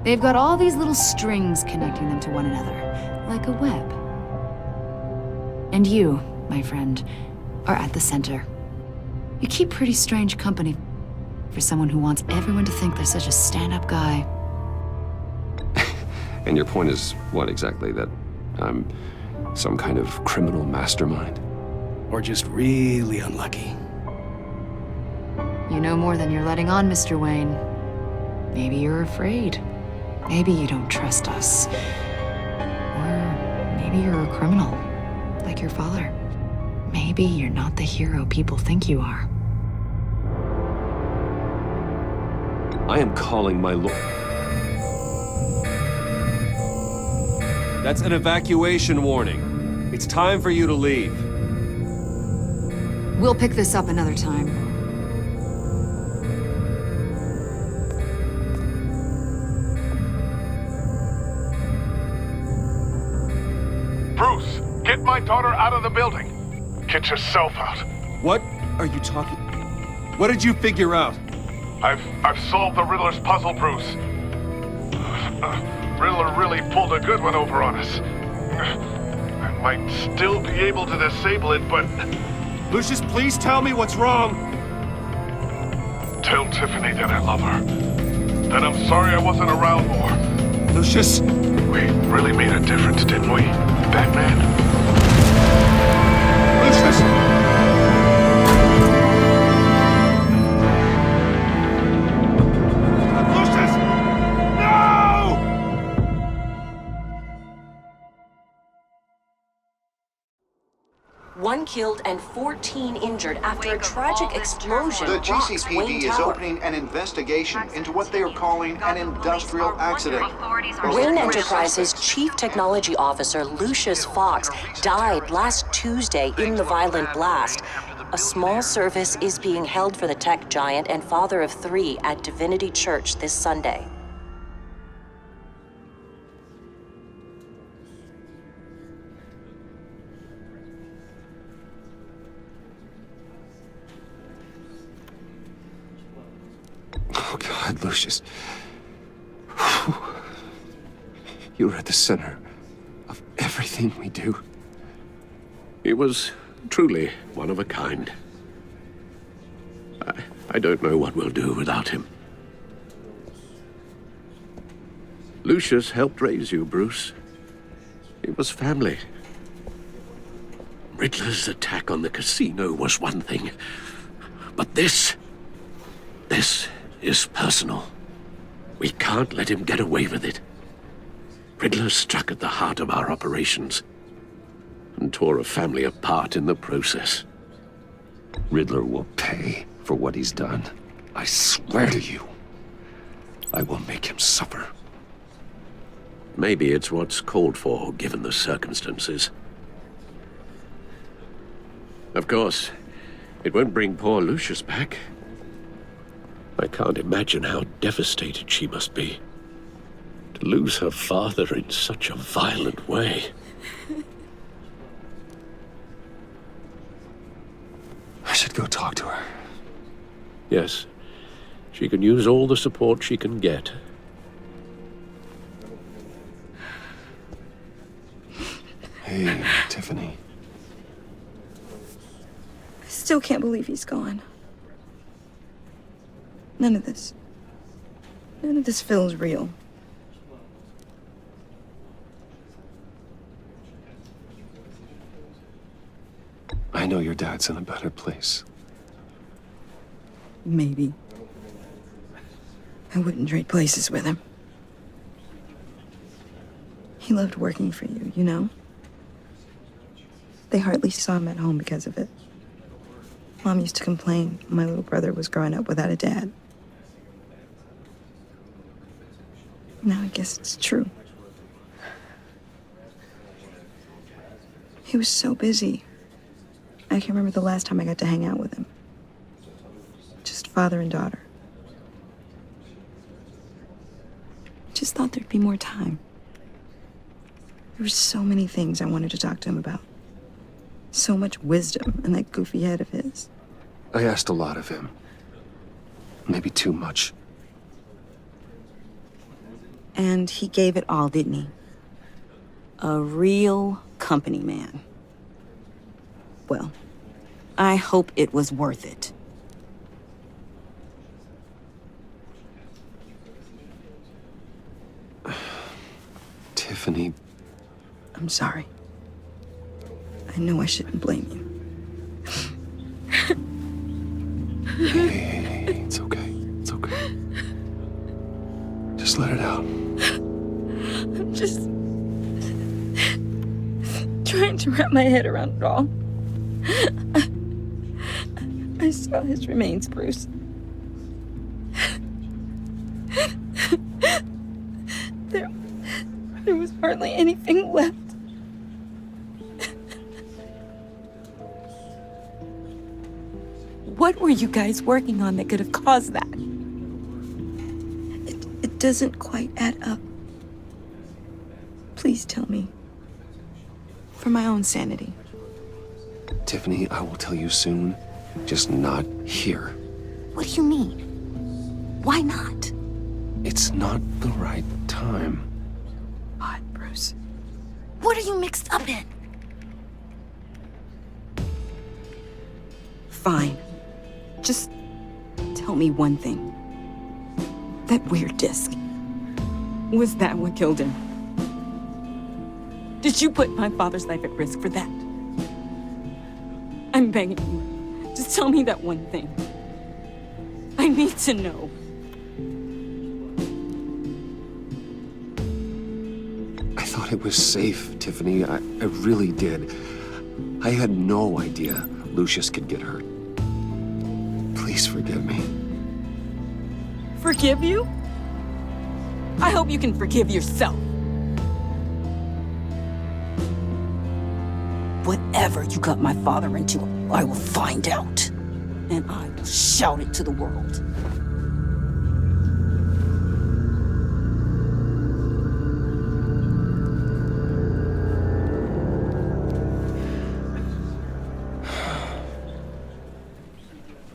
They've got all these little strings connecting them to one another, like a web. And you, my friend, are at the center. You keep pretty strange company for someone who wants everyone to think they're such a stand-up guy. And your point is what exactly? That I'm some kind of criminal mastermind? Or just really unlucky? You know more than you're letting on, Mr. Wayne. Maybe you're afraid. Maybe you don't trust us. Or maybe you're a criminal, like your father. Maybe you're not the hero people think you are. I am calling my lord. That's an evacuation warning. It's time for you to leave. We'll pick this up another time. Bruce, get my daughter out of the building. Get yourself out. What are you talking? What did you figure out? I've solved the Riddler's puzzle, Bruce. Riddler really pulled a good one over on us. I might still be able to disable it, but... Lucius, please tell me what's wrong. Tell Tiffany that I love her. That I'm sorry I wasn't around more. Lucius! We really made a difference, didn't we, Batman? Lucius! One killed and 14 injured after a tragic explosion. The rocks GCPD Wayne is Tower. opening an investigation into what they are calling an industrial accident. Wayne Enterprises' chief technology officer, Lucius Fox, died last Tuesday in the violent blast. A small service is being held for the tech giant and father of 3 at Divinity Church this Sunday. Oh, God, Lucius. You're at the center of everything we do. He was truly one of a kind. I don't know what we'll do without him. Lucius helped raise you, Bruce. It was family. Riddler's attack on the casino was one thing, but this is personal. We can't let him get away with it. Riddler struck at the heart of our operations and tore a family apart in the process. Riddler will pay for what he's done. I swear to you, I will make him suffer. Maybe it's what's called for, given the circumstances. Of course, it won't bring poor Lucius back. I can't imagine how devastated she must be. To lose her father in such a violent way. I should go talk to her. Yes, she can use all the support she can get. Hey, Tiffany. I still can't believe he's gone. None of this feels real. I know your dad's in a better place. Maybe. I wouldn't trade places with him. He loved working for you, you know? They hardly saw him at home because of it. Mom used to complain my little brother was growing up without a dad. Now I guess it's true. He was so busy. I can remember the last time I got to hang out with him. Just father and daughter. Just thought there'd be more time. There were so many things I wanted to talk to him about. So much wisdom in that goofy head of his. I asked a lot of him. Maybe too much. And he gave it all, didn't he? A real company man. Well, I hope it was worth it. Tiffany. I'm sorry. I know I shouldn't blame you. Hey, it's okay. It's okay. Just let it out. I'm just trying to wrap my head around it all. I saw his remains, Bruce. There was hardly anything left. What were you guys working on that could have caused that? It doesn't quite add up. Please tell me. For my own sanity. Tiffany, I will tell you soon. Just not here. What do you mean? Why not? It's not the right time. What, Bruce? What are you mixed up in? Fine. Just tell me one thing. That weird disc. Was that what killed him? Did you put my father's life at risk for that? I'm begging you. Just tell me that one thing. I need to know. I thought it was safe, Tiffany. I really did. I had no idea Lucius could get hurt. Please forgive me. Forgive you? I hope you can forgive yourself. Whatever you got my father into, I will find out. And I will shout it to the world.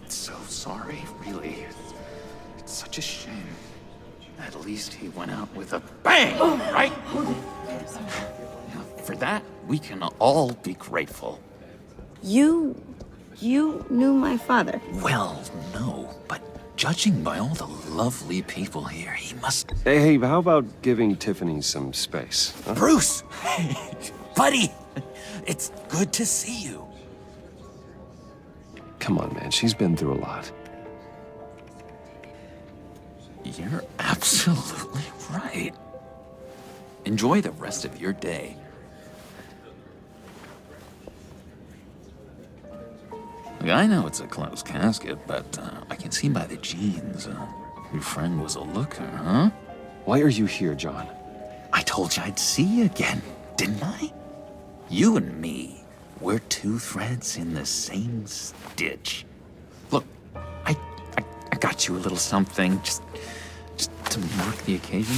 So sorry, really. It's such a shame. At least he went out with a bang, right? For that, we can all be grateful. You knew my father? Well, no, but judging by all the lovely people here, he must... Hey, how about giving Tiffany some space? Huh? Bruce! Buddy! It's good to see you. Come on, man. She's been through a lot. You're absolutely right. Enjoy the rest of your day. Look, I know it's a closed casket, but I can see by the jeans, your friend was a looker, huh? Why are you here, John? I told you I'd see you again, didn't I? You and me, we're two threads in the same stitch. Look, I got you a little something, just to mark the occasion.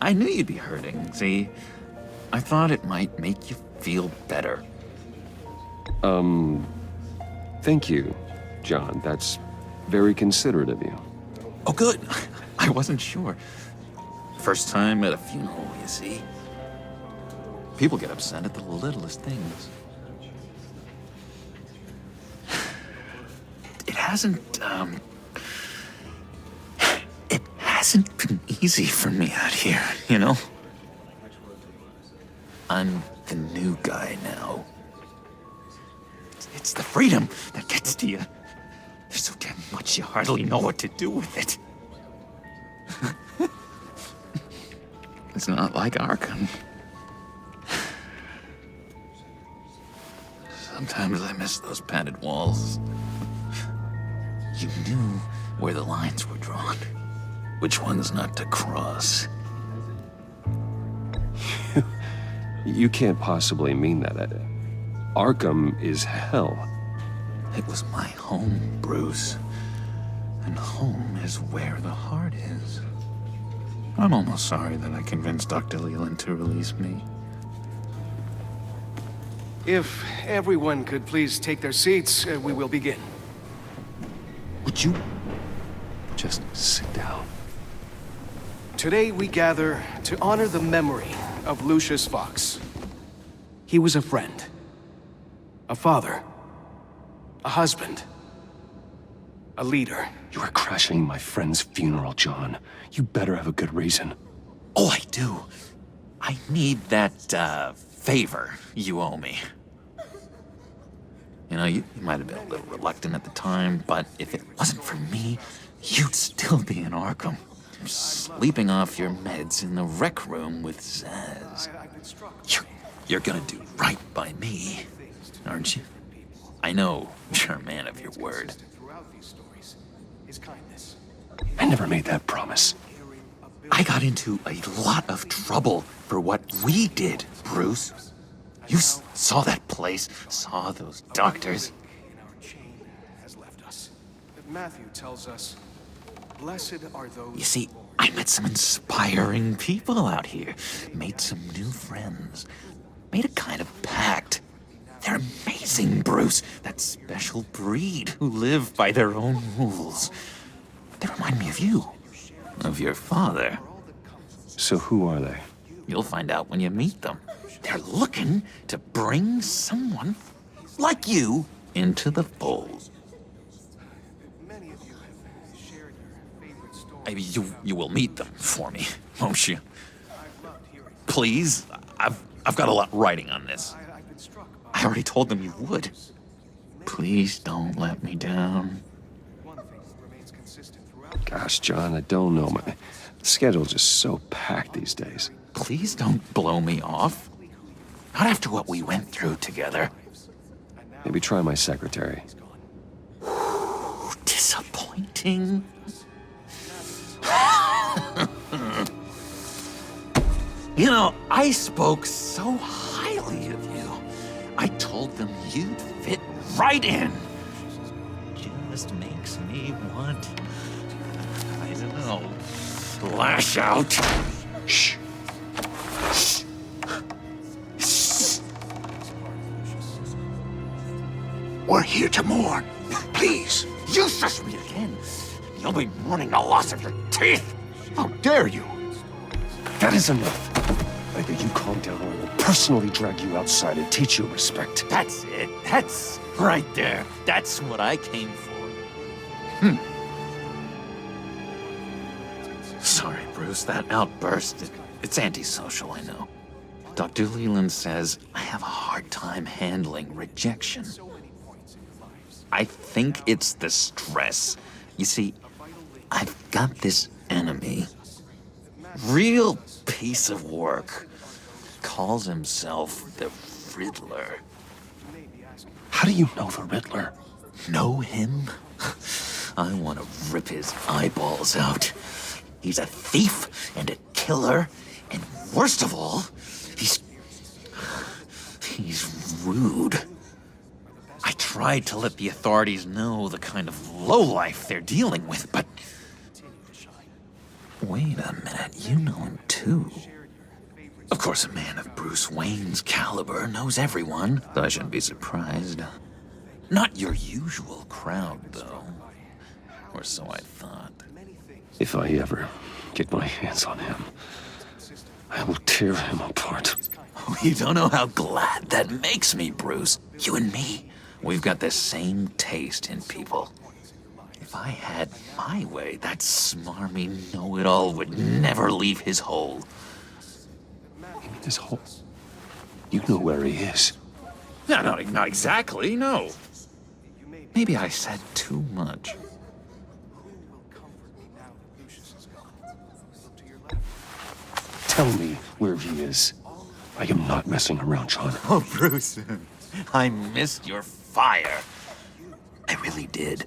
I knew you'd be hurting, see? I thought it might make you feel better. Thank you, John. That's very considerate of you. Oh, good. I wasn't sure. First time at a funeral, you see. People get upset at the littlest things. It hasn't been easy for me out here, you know? I'm the new guy now. It's the freedom that gets to you. There's so damn much you hardly know what to do with it. It's not like Arkham. Sometimes I miss those padded walls. You knew where the lines were drawn. Which ones not to cross. You can't possibly mean that. Arkham is hell. It was my home, Bruce. And home is where the heart is. I'm almost sorry that I convinced Dr. Leland to release me. If everyone could please take their seats, we will begin. Would you just sit down? Today we gather to honor the memory of Lucius Fox. He was a friend, a father, a husband, a leader. You are crashing my friend's funeral, John. You better have a good reason. Oh, I do. I need that, favor you owe me. You know, you might have been a little reluctant at the time, but if it wasn't for me, you'd still be in Arkham. You're sleeping off your meds in the rec room with Zaz. You're gonna do right by me, aren't you? I know you're a man of your word. I never made that promise. I got into a lot of trouble for what we did, Bruce. You saw that place, saw those doctors. Matthew tells us, blessed are those... You see, I met some inspiring people out here. Made some new friends. Made a kind of pact. They're amazing, Bruce. That special breed who live by their own rules. They remind me of you. Of your father. So who are they? You'll find out when you meet them. They're looking to bring someone like you into the fold. Maybe you will meet them for me, won't you? Please? I've got a lot riding on this. I already told them you would. Please don't let me down. Gosh, John, I don't know. My schedule's just so packed these days. Please don't blow me off. Not after what we went through together. Maybe try my secretary. Disappointing. You know, I spoke so highly of you. I told them you'd fit right in. Just makes me want, I don't know, lash out. Shh. Shh. We're here to mourn. Please. You shush me again. You'll be mourning the loss of your teeth. How dare you? That is enough. Either you calm down or I will personally drag you outside and teach you respect. That's it. That's right there. That's what I came for. Sorry, Bruce. That outburst, it's antisocial, I know. Dr. Leland says I have a hard time handling rejection. I think it's the stress. You see, I've got this enemy. Real piece of work. Calls himself the Riddler. How do you know the Riddler? Know him? I want to rip his eyeballs out. He's a thief and a killer, and worst of all, he's rude. I tried to let the authorities know the kind of lowlife they're dealing with, but... Wait a minute, you know him too. Of course, a man of Bruce Wayne's caliber knows everyone, so I shouldn't be surprised. Not your usual crowd, though. Or so I thought. If I ever get my hands on him, I will tear him apart. Oh, you don't know how glad that makes me, Bruce. You and me, we've got the same taste in people. If I had my way, that smarmy know-it-all would never leave his hole. His hole? You know where he is. No, not exactly, no. Maybe I said too much. Tell me where he is. I am not messing around, John. Oh, Bruce, I missed your fire. I really did.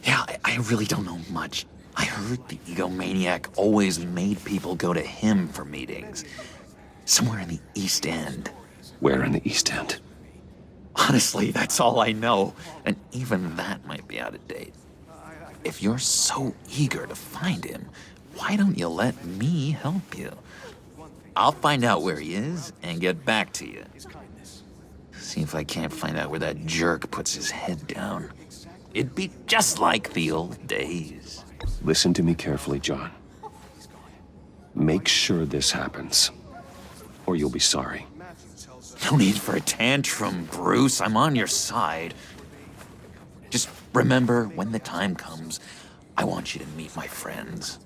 Yeah, I really don't know much. I heard the egomaniac always made people go to him for meetings. Somewhere in the East End. Where in the East End? Honestly, that's all I know. And even that might be out of date. If you're so eager to find him, why don't you let me help you? I'll find out where he is and get back to you. See if I can't find out where that jerk puts his head down. It'd be just like the old days. Listen to me carefully, John. Make sure this happens, or you'll be sorry. No need for a tantrum, Bruce. I'm on your side. Just remember, when the time comes, I want you to meet my friends.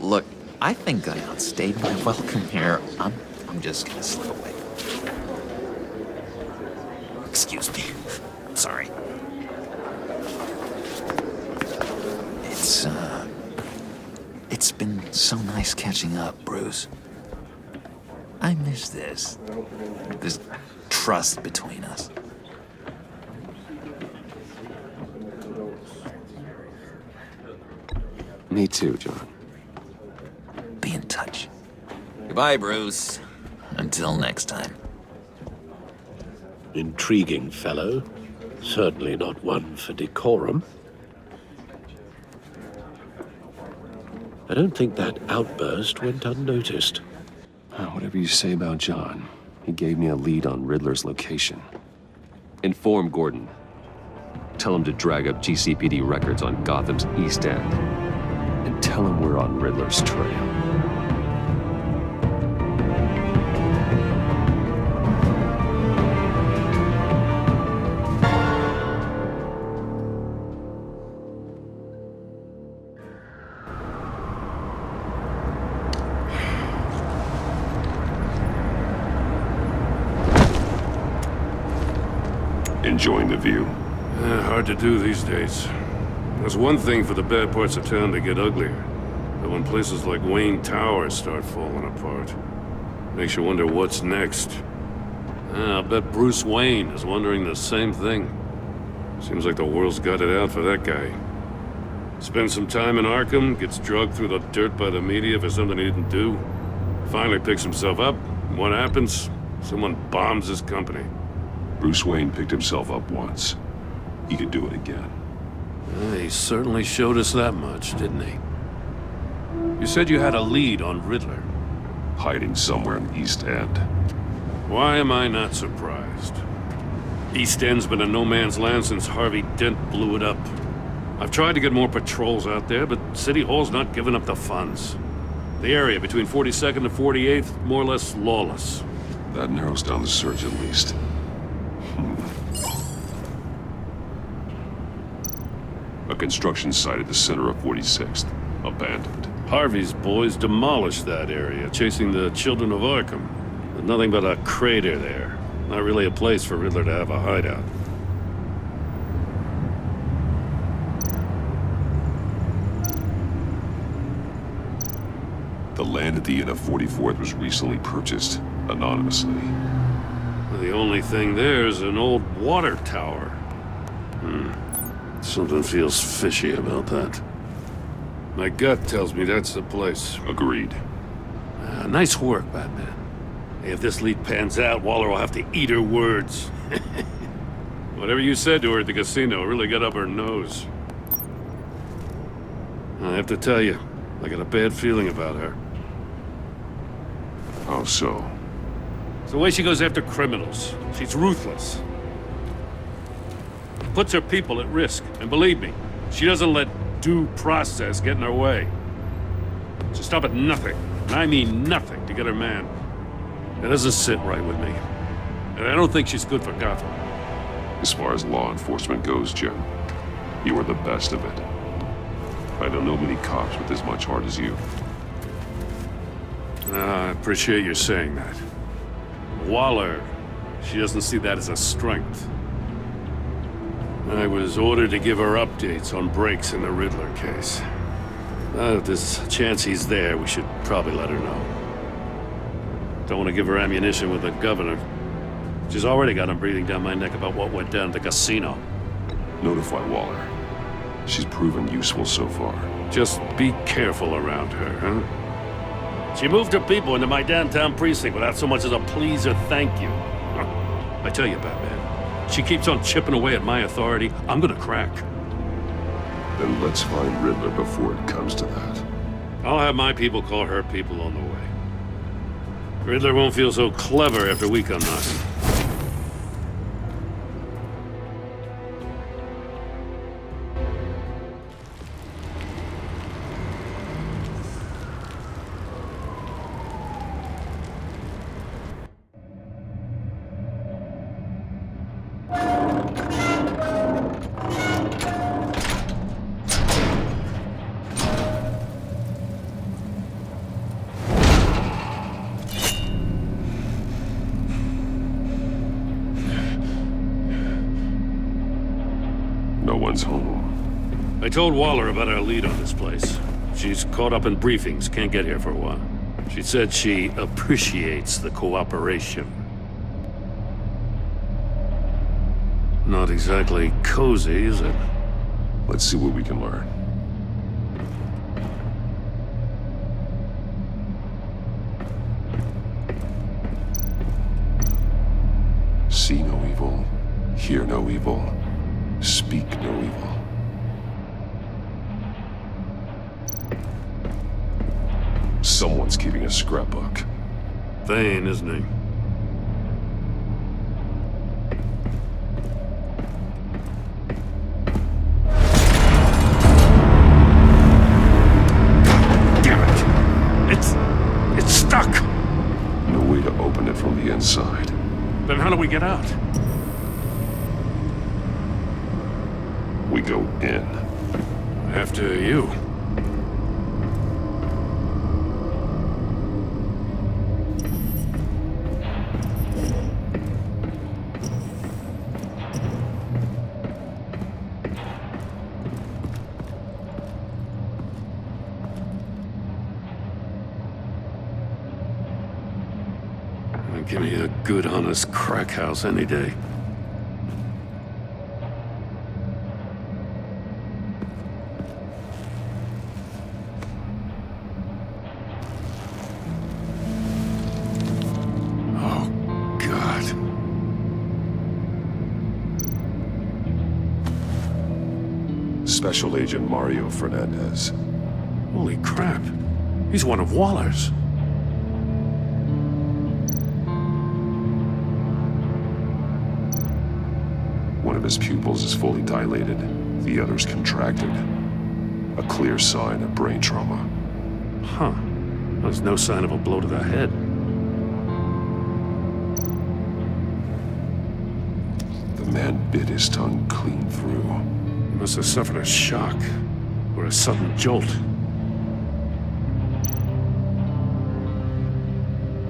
Look, I think I outstayed my welcome here. I'm just gonna slip away. Excuse me. Sorry. It's been so nice catching up, Bruce. I miss this trust between us. Me too, John. Be in touch. Goodbye, Bruce. Until next time. Intriguing fellow. Certainly not one for decorum. I don't think that outburst went unnoticed. Whatever you say about John, he gave me a lead on Riddler's location. Inform Gordon. Tell him to drag up GCPD records on Gotham's East End. And tell him we're on Riddler's trail. Enjoying the view? Hard to do these days. There's one thing for the bad parts of town to get uglier. But when places like Wayne Tower start falling apart, makes you wonder what's next. I'll bet Bruce Wayne is wondering the same thing. Seems like the world's got it out for that guy. Spends some time in Arkham, gets drugged through the dirt by the media for something he didn't do. Finally picks himself up. What happens? Someone bombs his company. Bruce Wayne picked himself up once. He could do it again. He certainly showed us that much, didn't he? You said you had a lead on Riddler. Hiding somewhere in the East End. Why am I not surprised? East End's been a no-man's land since Harvey Dent blew it up. I've tried to get more patrols out there, but City Hall's not giving up the funds. The area between 42nd and 48th, more or less lawless. That narrows down the search at least. A construction site at the center of 46th. Abandoned. Harvey's boys demolished that area, chasing the children of Arkham. There's nothing but a crater there. Not really a place for Riddler to have a hideout. The land at the end of 44th was recently purchased, anonymously. The only thing there is an old water tower. Something feels fishy about that. My gut tells me that's the place. Agreed. Nice work, Batman. If this lead pans out, Waller will have to eat her words. Whatever you said to her at the casino really got up her nose. I have to tell you, I got a bad feeling about her. How so? It's the way she goes after criminals. She's ruthless. Puts her people at risk. And believe me, she doesn't let due process get in her way. She'll stop at nothing, and I mean nothing, to get her man. That doesn't sit right with me. And I don't think she's good for Gotham. As far as law enforcement goes, Jim, you are the best of it. I don't know many cops with as much heart as you. I appreciate you saying that. Waller, she doesn't see that as a strength. I was ordered to give her updates on breaks in the Riddler case. If there's a chance he's there, we should probably let her know. Don't want to give her ammunition with the governor. She's already got him breathing down my neck about what went down at the casino. Notify Waller. She's proven useful so far. Just be careful around her, huh? She moved her people into my downtown precinct without so much as a please or thank you. I tell you, Batman, she keeps on chipping away at my authority, I'm gonna crack. Then let's find Riddler before it comes to that. I'll have my people call her people on the way. Riddler won't feel so clever after we come knocking. Home. I told Waller about our lead on this place. She's caught up in briefings, can't get here for a while. She said she appreciates the cooperation. Not exactly cozy, is it? Let's see what we can learn. See no evil, hear no evil. Speak no evil. Someone's keeping a scrapbook. Thane, isn't he? Damn it! It's stuck! No way to open it from the inside. Then how do we get out? We go in. After you. Give me a good, honest crack house any day. Special Agent Mario Fernandez. Holy crap. He's one of Waller's. One of his pupils is fully dilated, the other's contracted. A clear sign of brain trauma. Huh. There's no sign of a blow to the head. The man bit his tongue clean through. He must have suffered a shock, or a sudden jolt.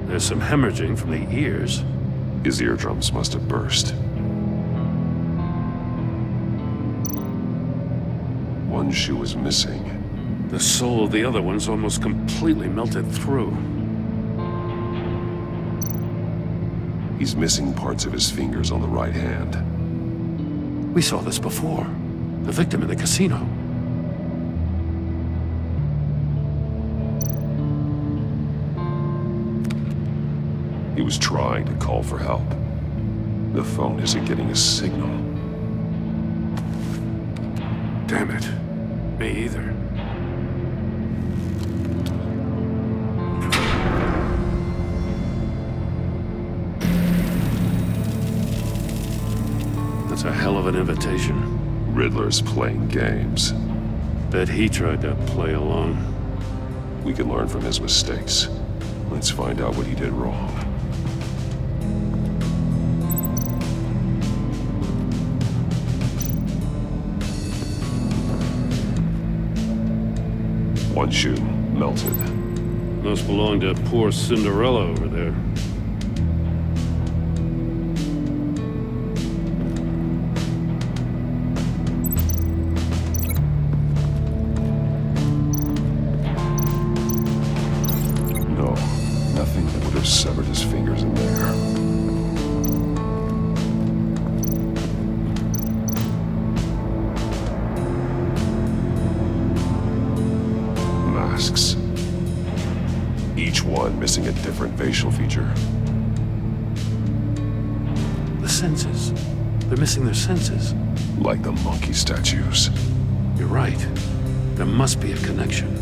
There's some hemorrhaging from the ears. His eardrums must have burst. One shoe was missing. The sole of the other one's almost completely melted through. He's missing parts of his fingers on the right hand. We saw this before. The victim in the casino. He was trying to call for help. The phone isn't getting a signal. Damn it. Me either. That's a hell of an invitation. Riddler's playing games. Bet he tried to play along. We can learn from his mistakes. Let's find out what he did wrong. One shoe melted. Must belong to poor Cinderella over there. No, nothing that would have severed his fingers in there. Masks. Each one missing a different facial feature. The senses. They're missing their senses. Like the monkey statues. You're right. There must be a connection.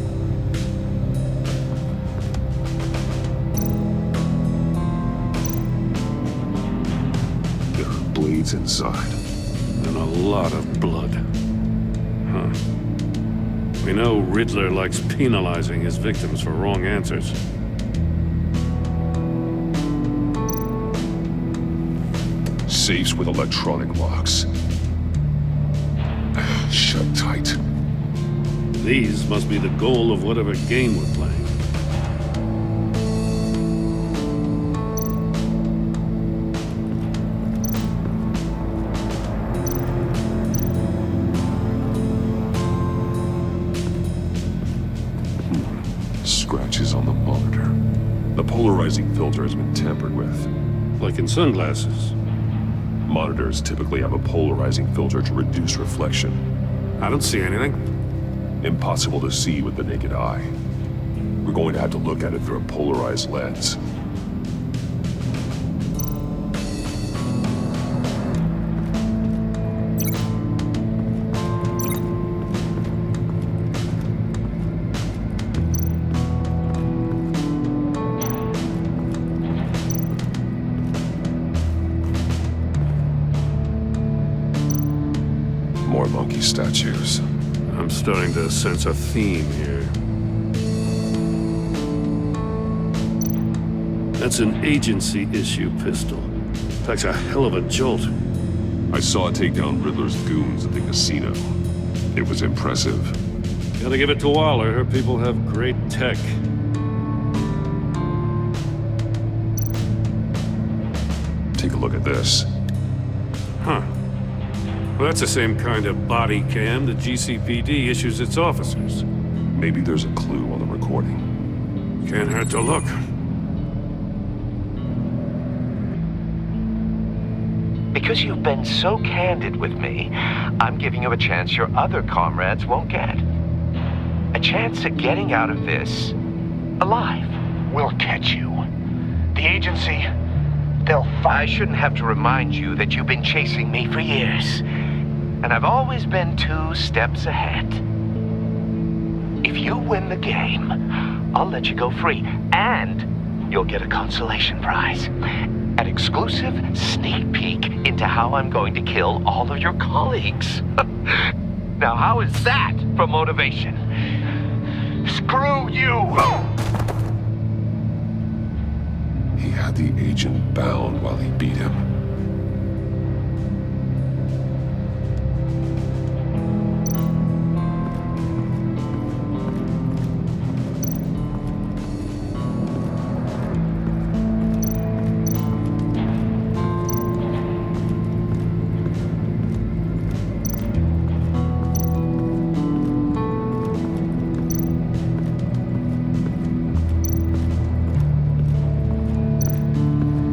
There are bleeds inside. And a lot of blood. Huh. We know Riddler likes penalizing his victims for wrong answers. Safes with electronic locks. Shut tight. These must be the goal of whatever game we're playing. Scratches on the monitor. The polarizing filter has been tampered with. Like in sunglasses. Monitors typically have a polarizing filter to reduce reflection. I don't see anything. Impossible to see with the naked eye. We're going to have to look at it through a polarized lens. More monkey statues. I'm starting to sense a theme here. That's an agency-issue pistol. Packs a hell of a jolt. I saw it take down Riddler's goons at the casino. It was impressive. Gotta give it to Waller. Her people have great tech. Take a look at this. Huh. Well, that's the same kind of body cam the GCPD issues its officers. Maybe there's a clue on the recording. Can't hurt to look. Because you've been so candid with me, I'm giving you a chance your other comrades won't get. A chance at getting out of this alive. We'll catch you. The agency, they'll find... I shouldn't have to remind you that you've been chasing me for years. And I've always been 2 steps ahead. If you win the game, I'll let you go free. And you'll get a consolation prize. An exclusive sneak peek into how I'm going to kill all of your colleagues. Now, how is that for motivation? Screw you! He had the agent bound while he beat him.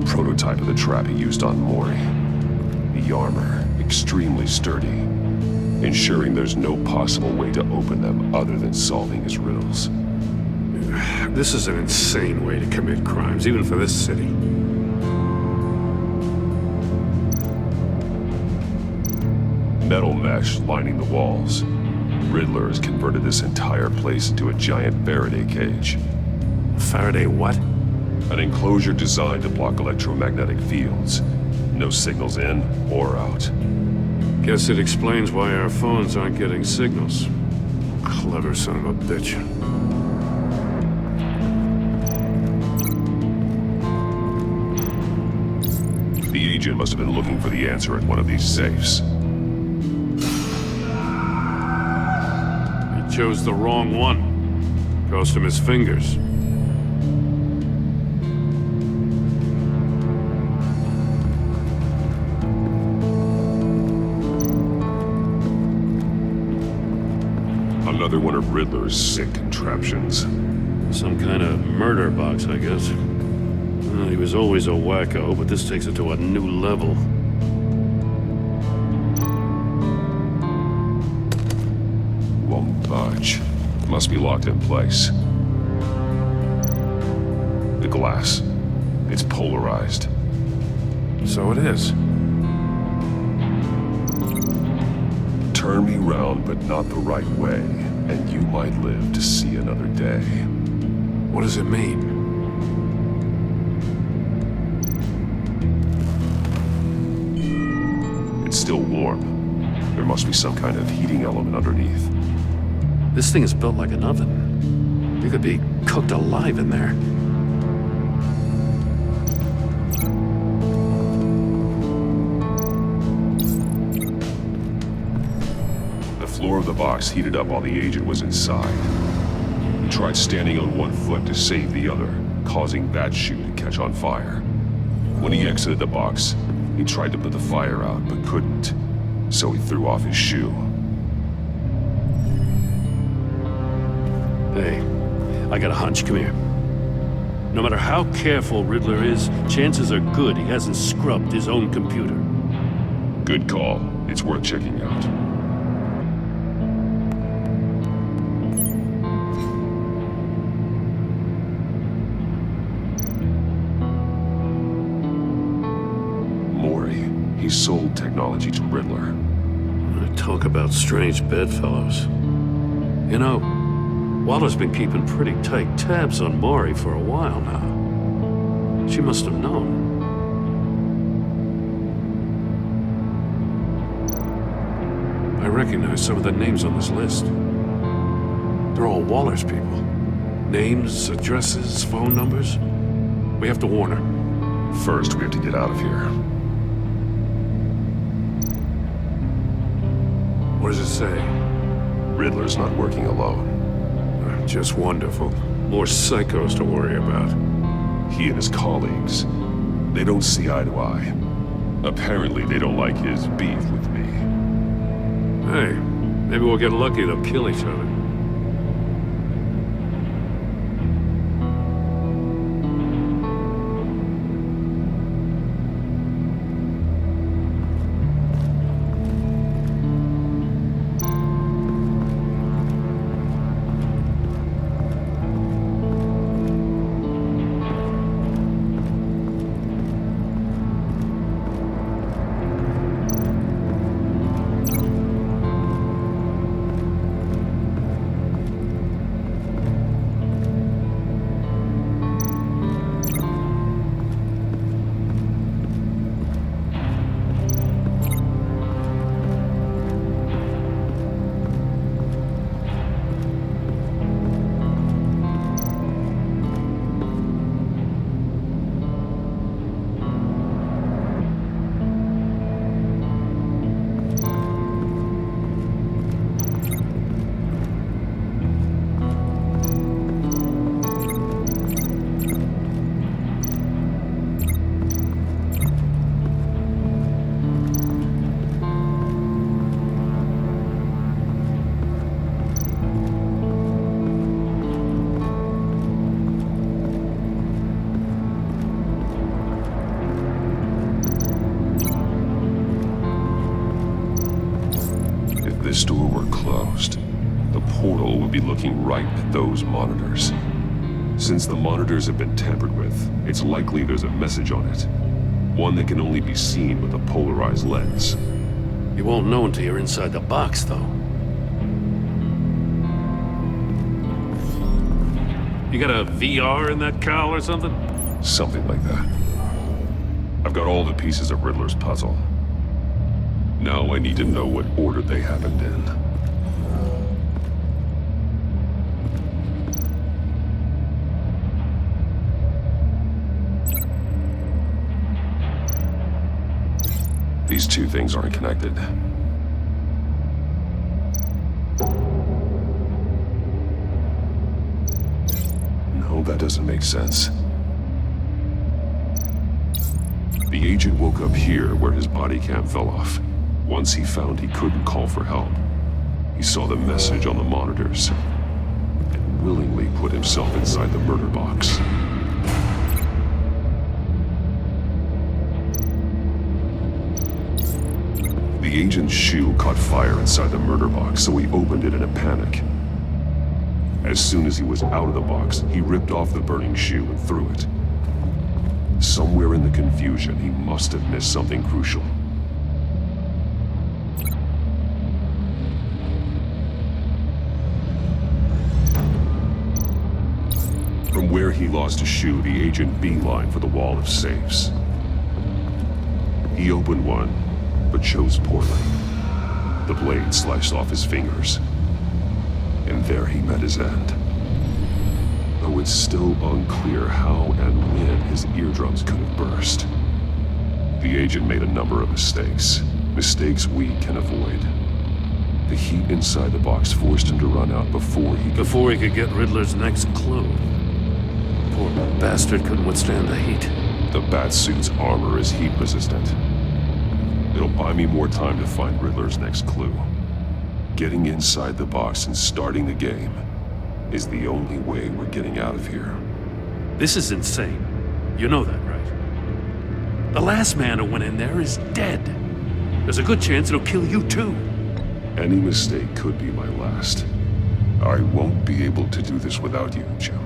Prototype of the trap he used on Mori. The armor, extremely sturdy, ensuring there's no possible way to open them other than solving his riddles. This is an insane way to commit crimes, even for this city. Metal mesh lining the walls. Riddler has converted this entire place into a giant Faraday cage. Faraday what? An enclosure designed to block electromagnetic fields. No signals in or out. Guess it explains why our phones aren't getting signals. Clever son of a bitch. The agent must have been looking for the answer in one of these safes. He chose the wrong one. Cost him his fingers. Another one of Riddler's sick contraptions. Some kind of murder box, I guess. He was always a wacko, but this takes it to a new level. Won't budge. Must be locked in place. The glass. It's polarized. So it is. Turn me round, but not the right way, and you might live to see another day. What does it mean? It's still warm. There must be some kind of heating element underneath. This thing is built like an oven. You could be cooked alive in there. The floor of the box heated up while the agent was inside. He tried standing on one foot to save the other, causing that shoe to catch on fire. When he exited the box, he tried to put the fire out, but couldn't, so he threw off his shoe. Hey, I got a hunch. Come here. No matter how careful Riddler is, chances are good he hasn't scrubbed his own computer. Good call. It's worth checking out. Mori. He sold technology to Riddler. Talk about strange bedfellows. You know, Waller's been keeping pretty tight tabs on Mori for a while now. She must have known. I recognize some of the names on this list. They're all Waller's people. Names, addresses, phone numbers. We have to warn her. First, we have to get out of here. What does it say? Riddler's not working alone. Just wonderful. More psychos to worry about. He and his colleagues, they don't see eye to eye. Apparently, they don't like his beef with me. Hey, maybe we'll get lucky. They'll kill each other. store were closed, the portal would be looking right at those monitors. Since the monitors have been tampered with, it's likely there's a message on it. One that can only be seen with a polarized lens. You won't know until you're inside the box, though. You got a VR in that cowl or something? Something like that. I've got all the pieces of Riddler's puzzle. Now I need to know what order they happened in. These two things aren't connected. No, that doesn't make sense. The agent woke up here where his body cam fell off. Once he found he couldn't call for help, he saw the message on the monitors and willingly put himself inside the murder box. The agent's shoe caught fire inside the murder box, so he opened it in a panic. As soon as he was out of the box, he ripped off the burning shoe and threw it. Somewhere in the confusion, he must have missed something crucial. From where he lost a shoe, the agent beelined for the wall of safes. He opened one, but chose poorly. The blade sliced off his fingers, and there he met his end. Though it's still unclear how and when his eardrums could have burst. The agent made a number of mistakes. Mistakes we can avoid. The heat inside the box forced him to run out before he could get Riddler's next clue. Poor bastard couldn't withstand the heat. The Batsuit's armor is heat resistant. It'll buy me more time to find Riddler's next clue. Getting inside the box and starting the game is the only way we're getting out of here. This is insane. You know that, right? The last man who went in there is dead. There's a good chance it'll kill you too. Any mistake could be my last. I won't be able to do this without you, Jim.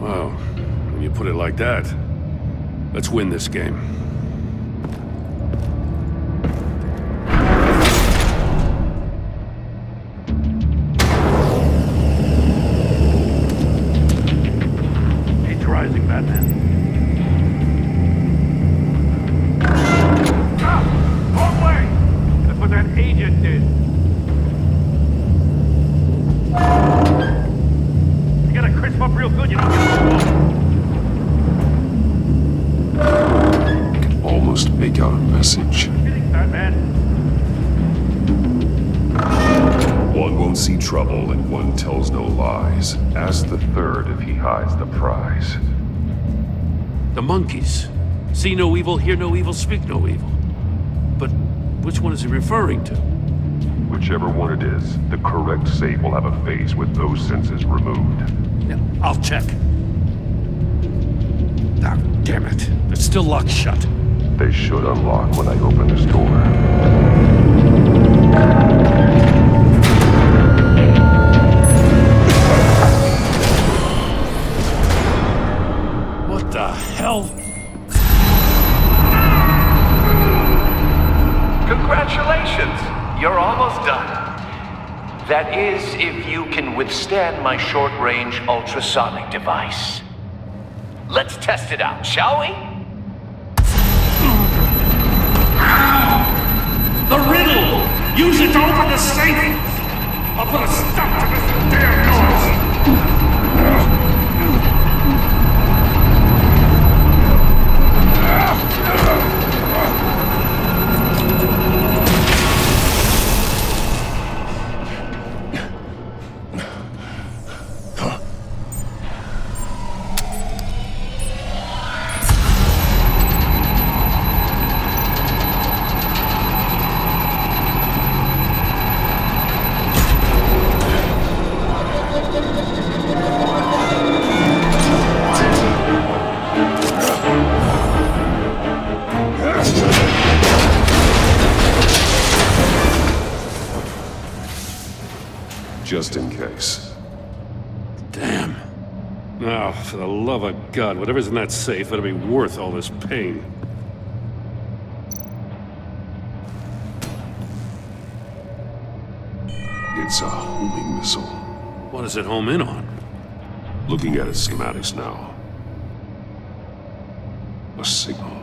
Well, when you put it like that, let's win this game. Rising, Batman. Wrong way! That's what that agent did. You gotta crisp up real good, you don't I can almost make out a message. Batman. One won't see trouble and one tells no lies. Ask the third if he hides the prize. The monkeys. See no evil, hear no evil, speak no evil. But which one is he referring to? Whichever one it is, the correct safe will have a face with those senses removed. Yeah, I'll check. Ah, damn it. It's still locked shut. They should unlock when I open this door. What the hell? Congratulations! You're almost done. That is, if you can withstand my short-range ultrasonic device. Let's test it out, shall we? The riddle! Use it to open the safe! I'll put a stop to this damn noise! just in case. Damn. Now, for the love of God, whatever's in that safe better be worth all this pain. It's a homing missile. What does it home in on? Looking at its schematics now. A signal.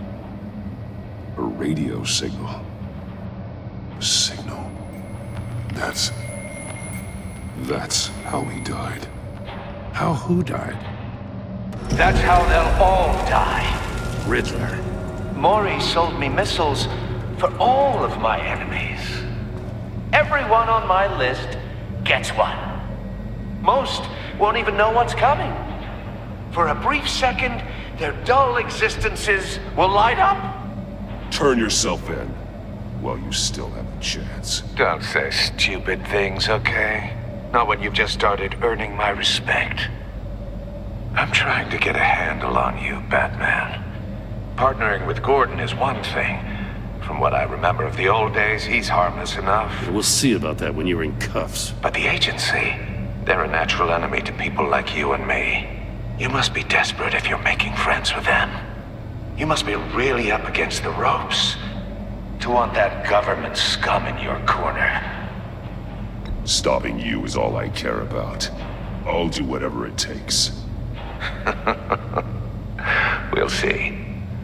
A radio signal. A signal. That's how he died. How who died? That's how they'll all die. Riddler. Maury sold me missiles for all of my enemies. Everyone on my list gets one. Most won't even know what's coming. For a brief second, their dull existences will light up. Turn yourself in while you still have a chance. Don't say stupid things, okay? Not when you've just started earning my respect. I'm trying to get a handle on you, Batman. Partnering with Gordon is one thing. From what I remember of the old days, he's harmless enough. We'll see about that when you're in cuffs. But the agency, they're a natural enemy to people like you and me. You must be desperate if you're making friends with them. You must be really up against the ropes to want that government scum in your corner. Stopping you is all I care about. I'll do whatever it takes. We'll see.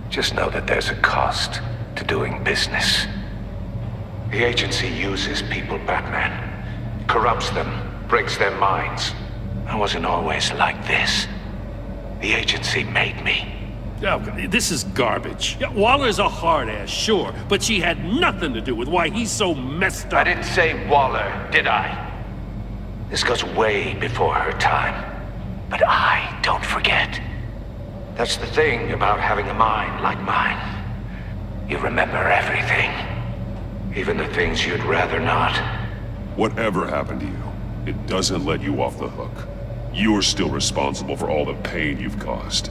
Just know that there's a cost to doing business. The agency uses people, Batman. Corrupts them, breaks their minds. I wasn't always like this. The agency made me. Oh, this is garbage. Yeah, Waller's a hard-ass, sure, but she had nothing to do with why he's so messed up. I didn't say Waller, did I? This goes way before her time. But I don't forget. That's the thing about having a mind like mine. You remember everything. Even the things you'd rather not. Whatever happened to you, it doesn't let you off the hook. You're still responsible for all the pain you've caused.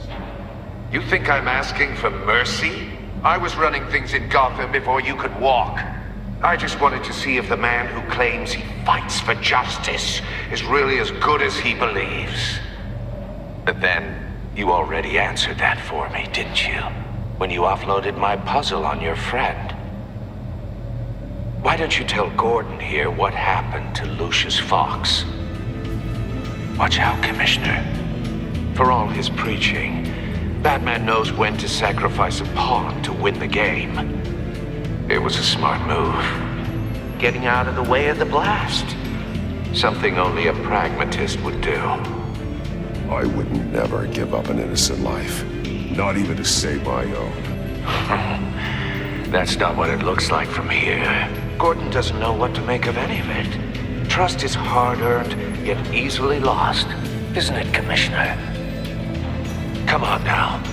You think I'm asking for mercy? I was running things in Gotham before you could walk. I just wanted to see if the man who claims he fights for justice is really as good as he believes. But then, you already answered that for me, didn't you? When you offloaded my puzzle on your friend. Why don't you tell Gordon here what happened to Lucius Fox? Watch out, Commissioner. For all his preaching, Batman knows when to sacrifice a pawn to win the game. It was a smart move. Getting out of the way of the blast. Something only a pragmatist would do. I would never give up an innocent life. Not even to save my own. That's not what it looks like from here. Gordon doesn't know what to make of any of it. Trust is hard-earned, yet easily lost. Isn't it, Commissioner? Come on now.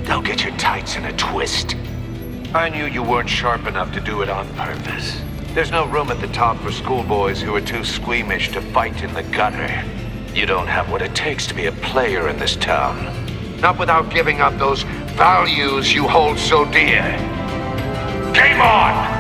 Don't get your tights in a twist. I knew you weren't sharp enough to do it on purpose. There's no room at the top for schoolboys who are too squeamish to fight in the gutter. You don't have what it takes to be a player in this town. Not without giving up those values you hold so dear. Game on!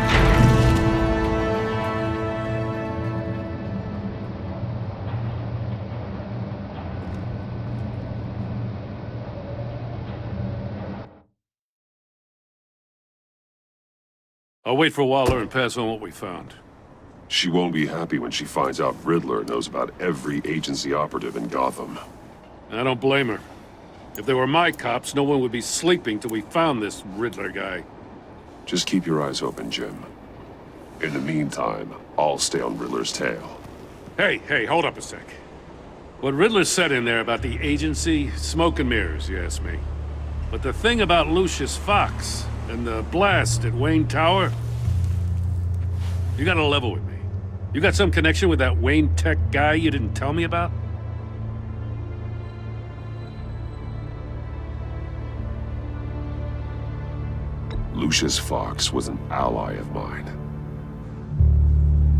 I'll wait for Waller and pass on what we found. She won't be happy when she finds out Riddler knows about every agency operative in Gotham. I don't blame her. If they were my cops, no one would be sleeping till we found this Riddler guy. Just keep your eyes open, Jim. In the meantime, I'll stay on Riddler's tail. Hey, hold up a sec. What Riddler said in there about the agency, smoke and mirrors, you ask me. But the thing about Lucius Fox and the blast at Wayne Tower, you gotta level with me. You got some connection with that Wayne Tech guy you didn't tell me about? Lucius Fox was an ally of mine.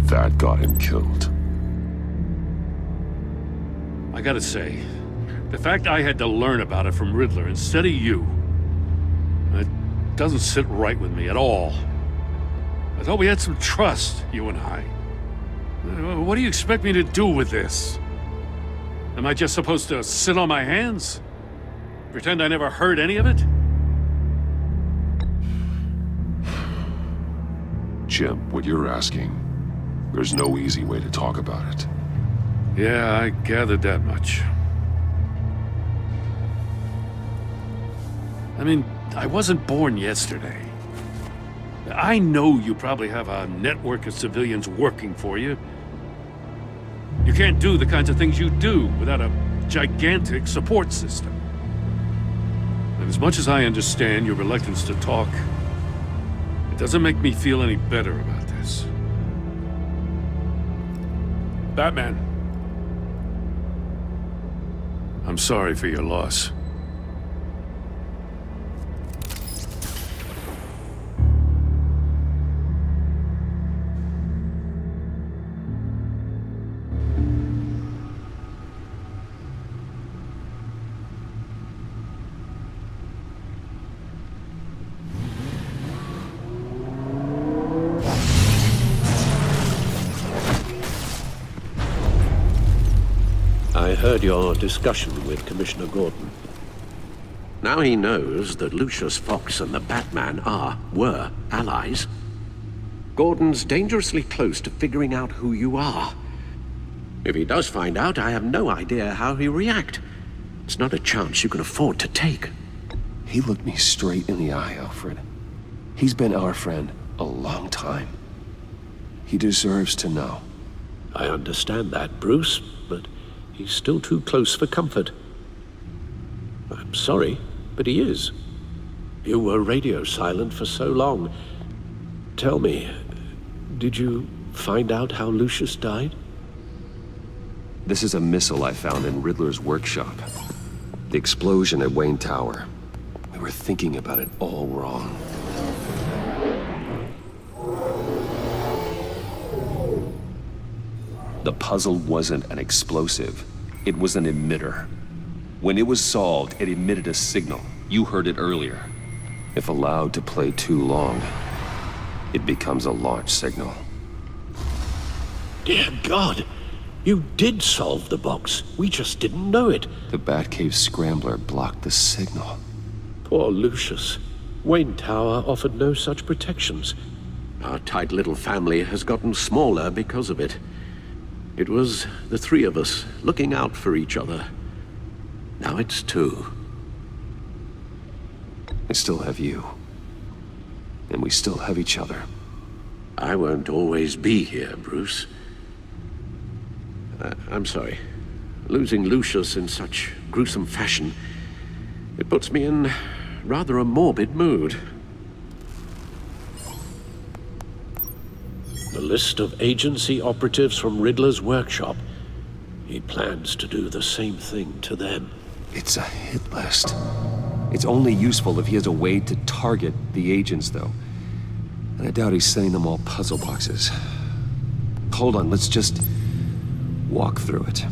That got him killed. I gotta say, the fact I had to learn about it from Riddler instead of you, it doesn't sit right with me at all. I thought we had some trust, you and I. What do you expect me to do with this? Am I just supposed to sit on my hands? Pretend I never heard any of it? Jim, what you're asking, there's no easy way to talk about it. Yeah, I gathered that much. I mean, I wasn't born yesterday. I know you probably have a network of civilians working for you. You can't do the kinds of things you do without a gigantic support system. And as much as I understand your reluctance to talk, it doesn't make me feel any better about this. Batman. I'm sorry for your loss. I heard your discussion with Commissioner Gordon. Now he knows that Lucius Fox and the Batman were allies. Gordon's dangerously close to figuring out who you are. If he does find out, I have no idea how he'll react. It's not a chance you can afford to take. He looked me straight in the eye, Alfred. He's been our friend a long time. He deserves to know. I understand that, Bruce, but he's still too close for comfort. I'm sorry, but he is. You were radio silent for so long. Tell me, did you find out how Lucius died? This is a missile I found in Riddler's workshop. The explosion at Wayne Tower. We were thinking about it all wrong. The puzzle wasn't an explosive. It was an emitter. When it was solved, it emitted a signal. You heard it earlier. If allowed to play too long, it becomes a launch signal. Dear God! You did solve the box. We just didn't know it. The Batcave scrambler blocked the signal. Poor Lucius. Wayne Tower offered no such protections. Our tight little family has gotten smaller because of it. It was the three of us looking out for each other. Now it's two. I still have you. And we still have each other. I won't always be here, Bruce. I'm sorry. Losing Lucius in such gruesome fashion, it puts me in rather a morbid mood. The list of agency operatives from Riddler's workshop. He plans to do the same thing to them. It's a hit list. It's only useful if he has a way to target the agents, though. And I doubt he's sending them all puzzle boxes. Hold on, let's just walk through it.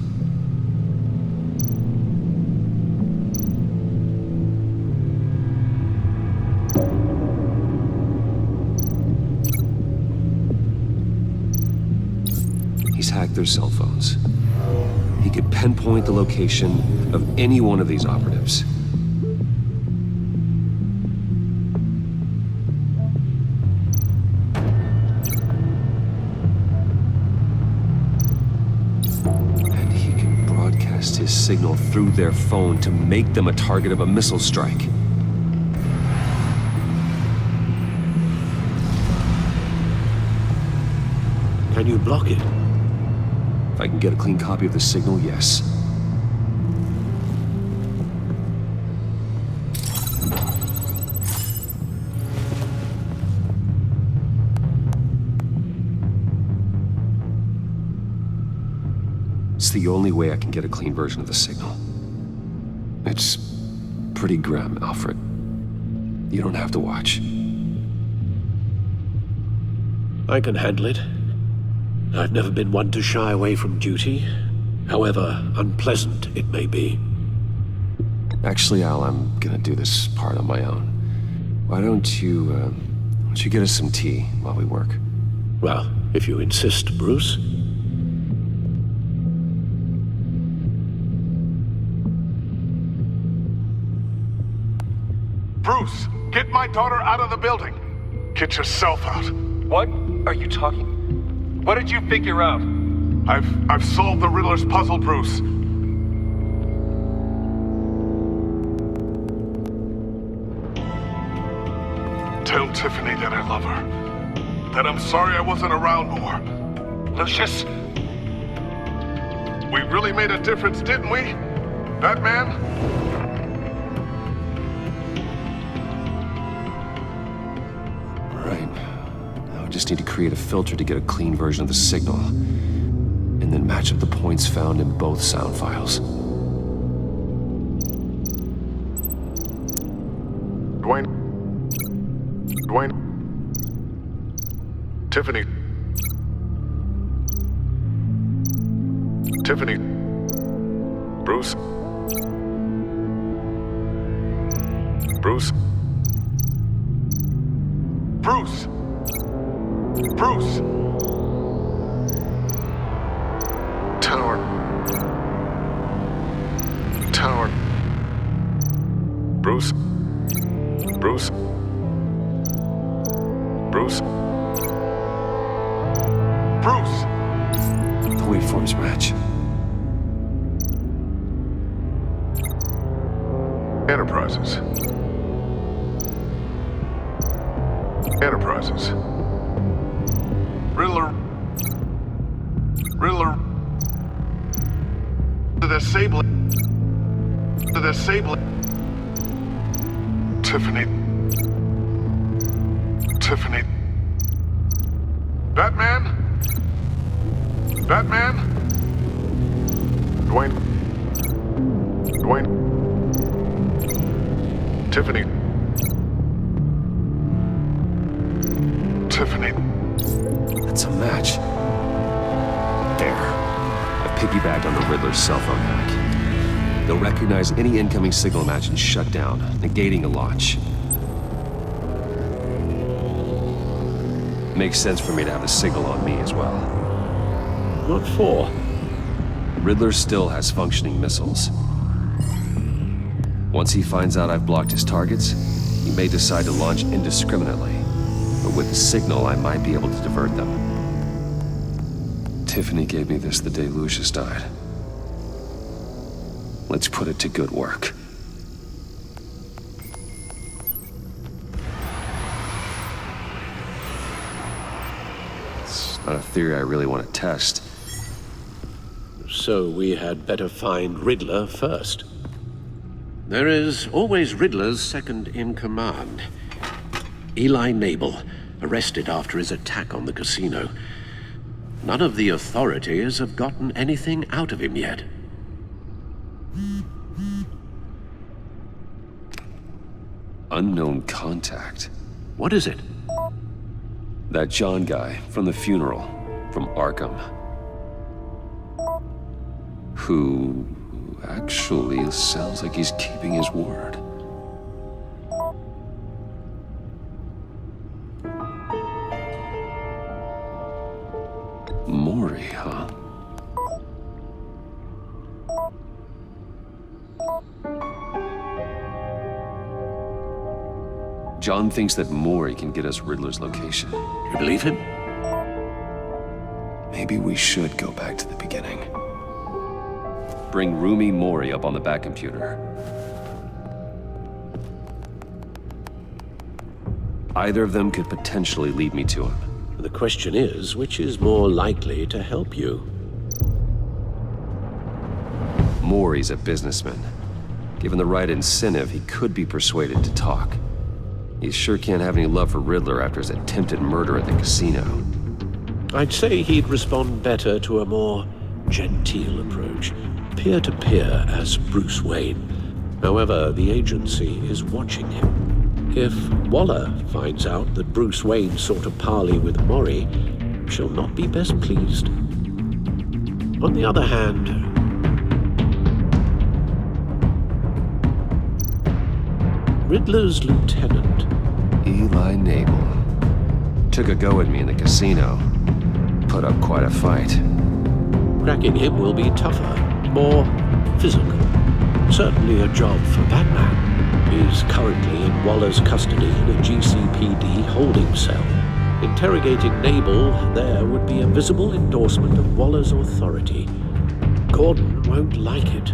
He's hacked their cell phones. He could pinpoint the location of any one of these operatives. And he can broadcast his signal through their phone to make them a target of a missile strike. Can you block it? If I can get a clean copy of the signal, yes. It's the only way I can get a clean version of the signal. It's pretty grim, Alfred. You don't have to watch. I can handle it. I've never been one to shy away from duty, however unpleasant it may be. Actually, Al, I'm gonna do this part on my own. Why don't you get us some tea while we work? Well, if you insist, Bruce. Bruce, get my daughter out of the building. Get yourself out. What are you talking? What did you figure out? I've solved the Riddler's puzzle, Bruce. Tell Tiffany that I love her. That I'm sorry I wasn't around more. Lucius? We really made a difference, didn't we? Batman? Right. Now I just need to create a filter to get a clean version of the signal. And then match up the points found in both sound files. Dwayne. Tiffany. Tiffany. Bruce. Bruce. Bruce. Bruce. Tower. Bruce. Bruce. Bruce. Bruce! The waveforms match. Enterprises. Riddler. The disabling. Tiffany. Batman? Dwayne. Tiffany. That's a match. There. I've piggybacked on the Riddler's cell phone hack. They'll recognize any incoming signal match and shut down, negating a launch. Makes sense for me to have the signal on me as well. What for? Riddler still has functioning missiles. Once he finds out I've blocked his targets, he may decide to launch indiscriminately. But with the signal, I might be able to divert them. Tiffany gave me this the day Lucius died. Let's put it to good work. It's not a theory I really want to test. So we had better find Riddler first. There is always Riddler's second in command. Eli Nabel, arrested after his attack on the casino. None of the authorities have gotten anything out of him yet. Unknown contact. What is it? That John guy from the funeral, from Arkham. Who actually sounds like he's keeping his word. Mori, huh? John thinks that Mori can get us Riddler's location. You believe him? Maybe we should go back to the beginning. Bring Rumi Mori up on the back computer. Either of them could potentially lead me to him. The question is, which is more likely to help you? Mori's a businessman. Given the right incentive, he could be persuaded to talk. He sure can't have any love for Riddler after his attempted murder at the casino. I'd say he'd respond better to a more genteel approach. Peer-to-peer as Bruce Wayne. However, the agency is watching him. If Waller finds out that Bruce Wayne sought a parley with Mori, she'll not be best pleased. On the other hand, Riddler's lieutenant, Eli Nabel, took a go at me in the casino. Put up quite a fight. Cracking him will be tougher, more physical. Certainly a job for Batman. is currently in Waller's custody in a GCPD holding cell. Interrogating Nabel there would be a visible endorsement of Waller's authority. Gordon won't like it.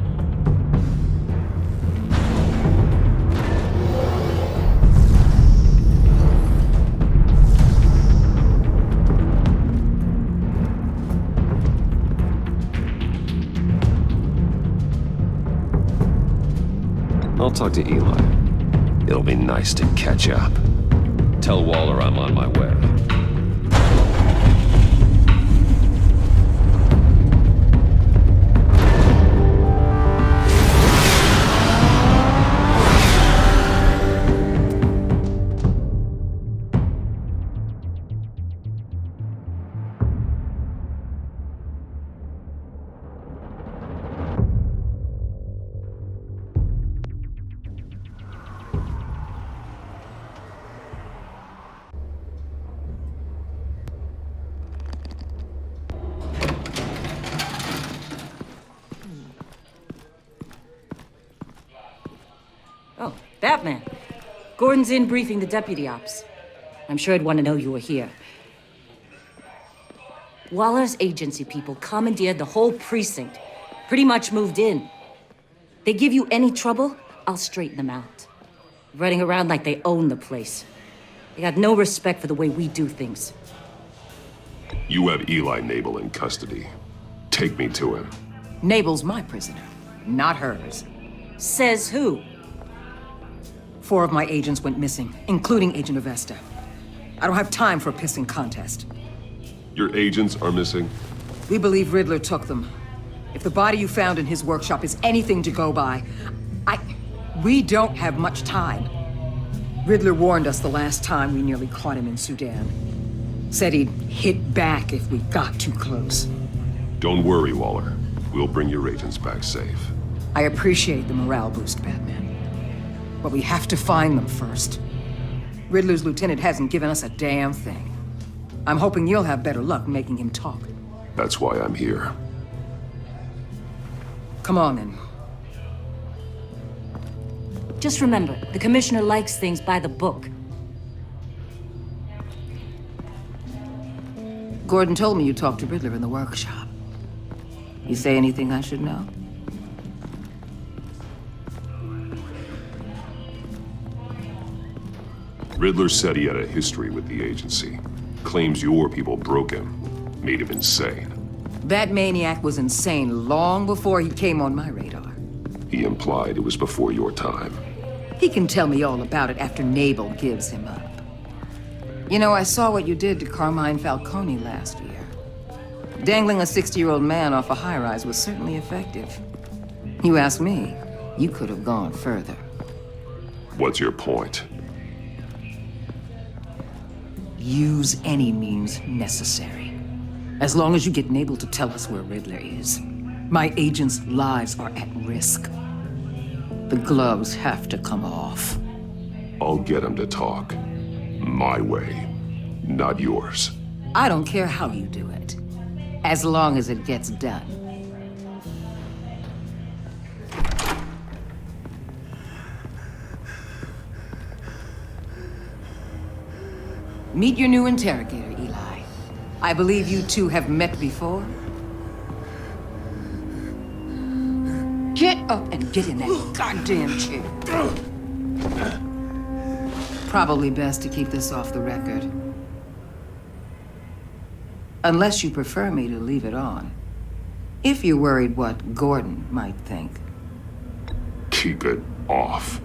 I'll talk to Eli. It'll be nice to catch up. Tell Waller I'm on my way. Oh, Batman. Gordon's in briefing the deputy ops. I'm sure I'd want to know you were here. Waller's agency people commandeered the whole precinct. Pretty much moved in. They give you any trouble, I'll straighten them out. Running around like they own the place. They got no respect for the way we do things. You have Eli Nabel in custody. Take me to him. Nabel's my prisoner, not hers. Says who? 4 of my agents went missing, including Agent Avesta. I don't have time for a pissing contest. Your agents are missing? We believe Riddler took them. If the body you found in his workshop is anything to go by, we don't have much time. Riddler warned us the last time we nearly caught him in Sudan. Said he'd hit back if we got too close. Don't worry, Waller. We'll bring your agents back safe. I appreciate the morale boost, Batman. But we have to find them first. Riddler's lieutenant hasn't given us a damn thing. I'm hoping you'll have better luck making him talk. That's why I'm here. Come on, then. Just remember, the commissioner likes things by the book. Gordon told me you talked to Riddler in the workshop. You say anything I should know? Riddler said he had a history with the agency. Claims your people broke him, made him insane. That maniac was insane long before he came on my radar. He implied it was before your time. He can tell me all about it after Nabel gives him up. You know, I saw what you did to Carmine Falcone last year. Dangling a 60-year-old man off a high-rise was certainly effective. You ask me, you could have gone further. What's your point? Use any means necessary. As long as you get Nabel to tell us where Riddler is. My agents' lives are at risk. The gloves have to come off. I'll get him to talk. My way, not yours. I don't care how you do it, as long as it gets done. Meet your new interrogator, Eli. I believe you two have met before. Get up and get in that goddamn chair. Probably best to keep this off the record. Unless you prefer me to leave it on. If you're worried what Gordon might think. Keep it off.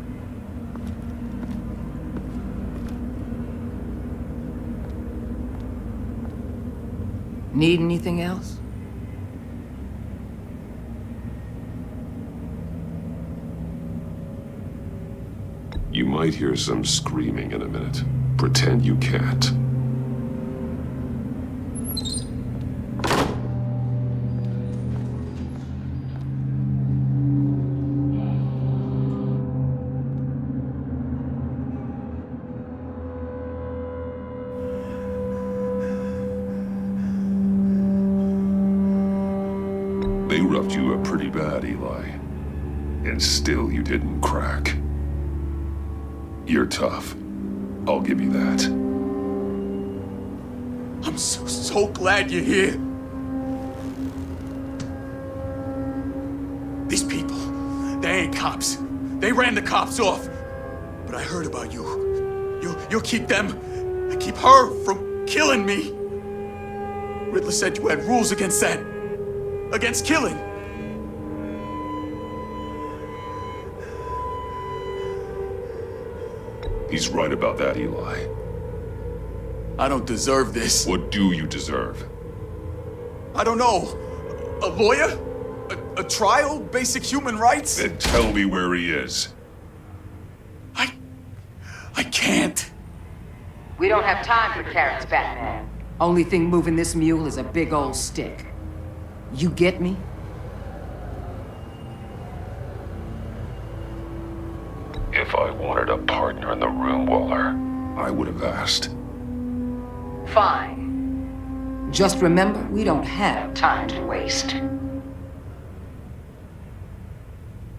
Need anything else? You might hear some screaming in a minute. Pretend you can't. They roughed you up pretty bad, Eli. And still you didn't crack. You're tough. I'll give you that. I'm so glad you're here. These people, they ain't cops. They ran the cops off. But I heard about you. You'll keep them and keep her from killing me. Riddler said you had rules against that. Against killing. He's right about that, Eli. I don't deserve this. What do you deserve? I don't know. A lawyer? A trial? Basic human rights? Then tell me where he is. I can't. We don't have time for carrots, Batman. Only thing moving this mule is a big old stick. You get me? If I wanted a partner in the room, Waller, I would have asked. Fine. Just remember, we don't have time to waste.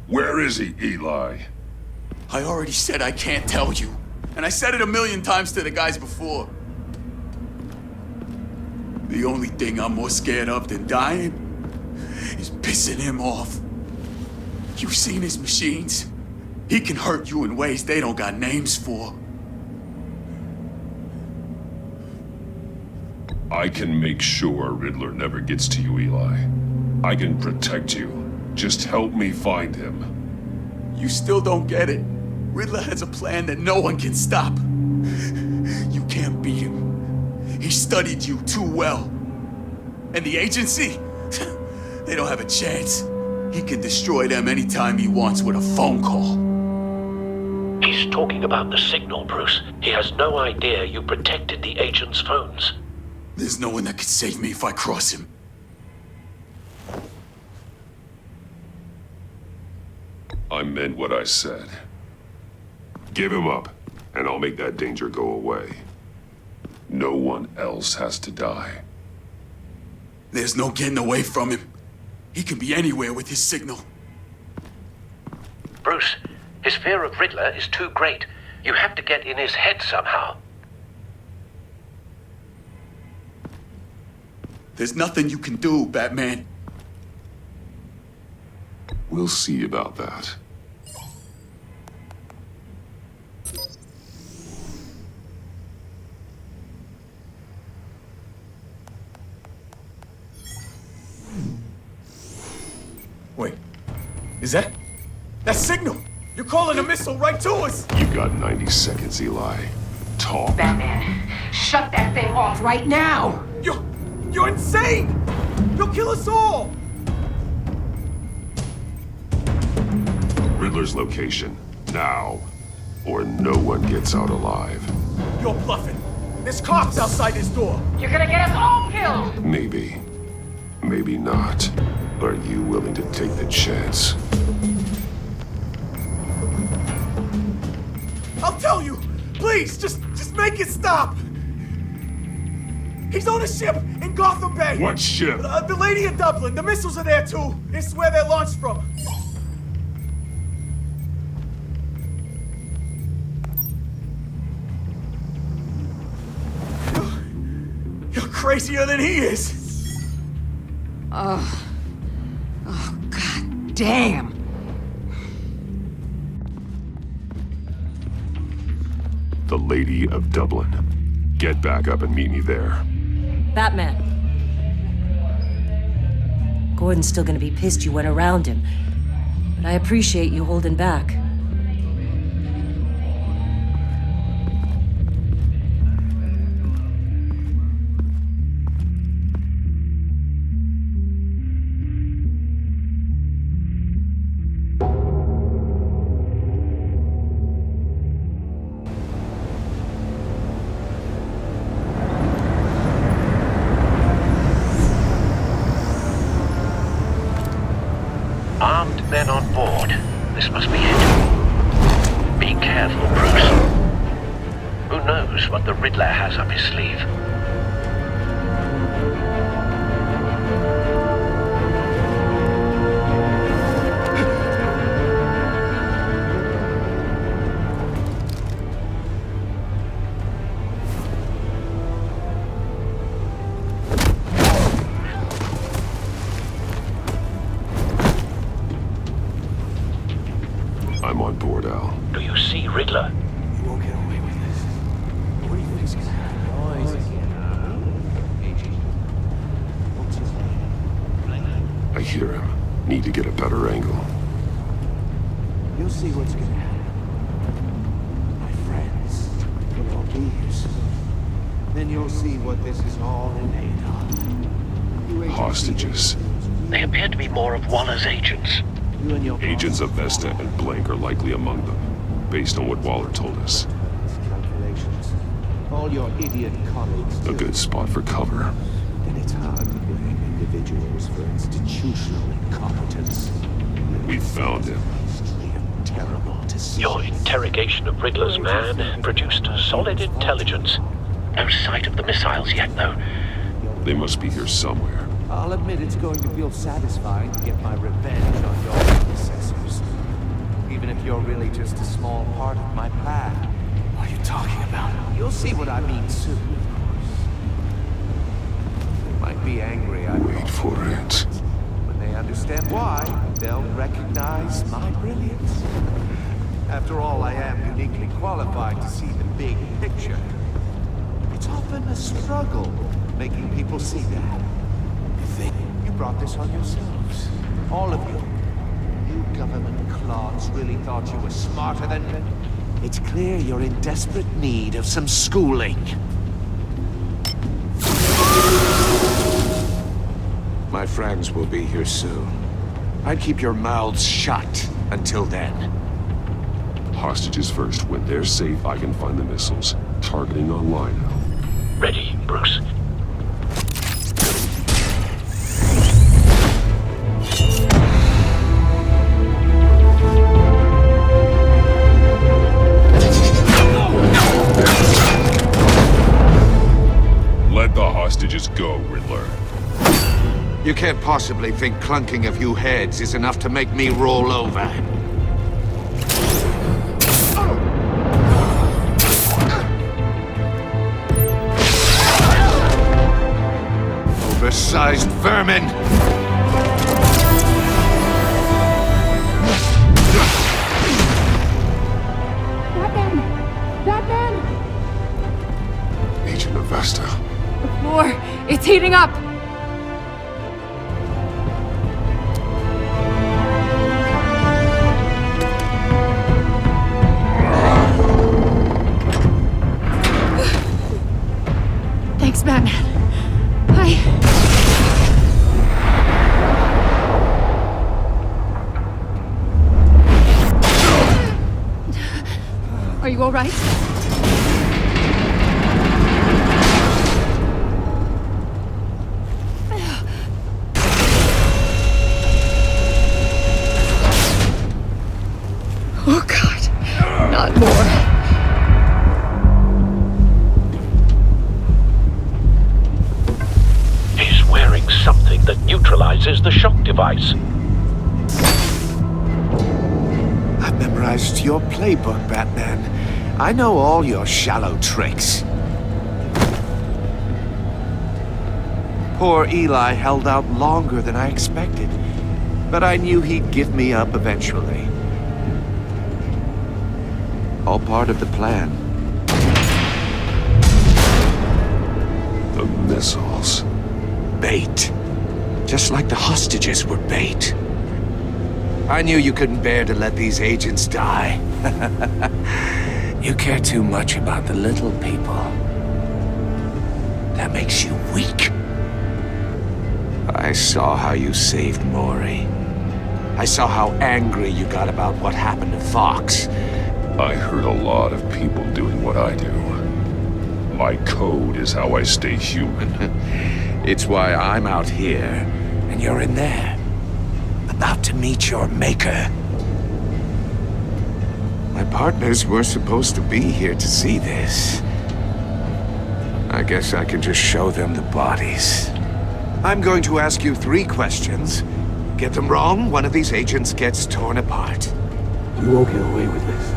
Where is he, Eli? I already said I can't tell you. And I said it 1,000,000 times to the guys before. The only thing I'm more scared of than dying is pissing him off. You've seen his machines. He can hurt you in ways they don't got names for. I can make sure Riddler never gets to you, Eli. I can protect you. Just help me find him. You still don't get it. Riddler has a plan that no one can stop. You can't beat him. He studied you too well. And the agency? They don't have a chance. He can destroy them anytime he wants with a phone call. He's talking about the signal, Bruce. He has no idea you protected the agent's phones. There's no one that can save me if I cross him. I meant what I said. Give him up, and I'll make that danger go away. No one else has to die. There's no getting away from him. He can be anywhere with his signal. Bruce, his fear of Riddler is too great. You have to get in his head somehow. There's nothing you can do, Batman. We'll see about that. Wait, is that signal? You're calling a missile right to us! You got 90 seconds, Eli. Talk. Batman, shut that thing off right now! You're insane! You'll kill us all! Riddler's location, now, or no one gets out alive. You're bluffing. There's cops outside this door. You're gonna get us all killed! Maybe. Maybe not. Are you willing to take the chance? I'll tell you! Please, just make it stop! He's on a ship in Gotham Bay! What ship? The Lady of Dublin. The missiles are there too. It's where they're launched from. You're crazier than he is! Oh, God damn! The Lady of Dublin. Get back up and meet me there. Batman. Gordon's still gonna be pissed you went around him, but I appreciate you holding back. Armed men on board. This must be it. Be careful, Bruce. Who knows what the Riddler has up his sleeve? hear him. Need to get a better angle. You'll see what's gonna happen. My friends will all be here soon. Then you'll see what this is all in aid of. Hostages. They appear to be more of Waller's agents. Agents of Vesta and Blank are likely among them, based on what Waller told us. Calculations. All your idiot colleagues. A good spot for cover. And it's hard to blame individuals for institutional incompetence. We found him. Terrible to see. Your interrogation of Riddler's man produced solid intelligence. No sight of the missiles yet, though. They must be here somewhere. I'll admit it's going to feel satisfying to get my revenge on your predecessors. Even if you're really just a small part of my plan. What are you talking about? You'll see what I mean soon. They might be angry, I Wait for it. When they understand why, they'll recognize my brilliance. After all, I am uniquely qualified to see the big picture. It's often a struggle making people see that. You think you brought this on yourselves? All of you. You government clods really thought you were smarter than me? It's clear you're in desperate need of some schooling. My friends will be here soon. I'd keep your mouths shut until then. Hostages first. When they're safe, I can find the missiles. Targeting online now. Ready, Bruce. Let the hostages go, Riddler. You can't possibly think clunking a few heads is enough to make me roll over. Oversized vermin! Batman! Agent of Vesta. The floor, it's heating up! Thanks, Batman. Are you all right? Oh, God. Not more. He's wearing something that neutralizes the shock device. I've memorized your playbook, Batman. I know all your shallow tricks. Poor Eli held out longer than I expected, but I knew he'd give me up eventually. All part of the plan. The missiles. Bait. Just like the hostages were bait. I knew you couldn't bear to let these agents die. You care too much about the little people. That makes you weak. I saw how you saved Maury. I saw how angry you got about what happened to Fox. I heard a lot of people doing what I do. My code is how I stay human. It's why I'm out here, and you're in there. About to meet your maker. My partners were supposed to be here to see this. I guess I can just show them the bodies. I'm going to ask you 3 questions. Get them wrong, one of these agents gets torn apart. You won't get away with this.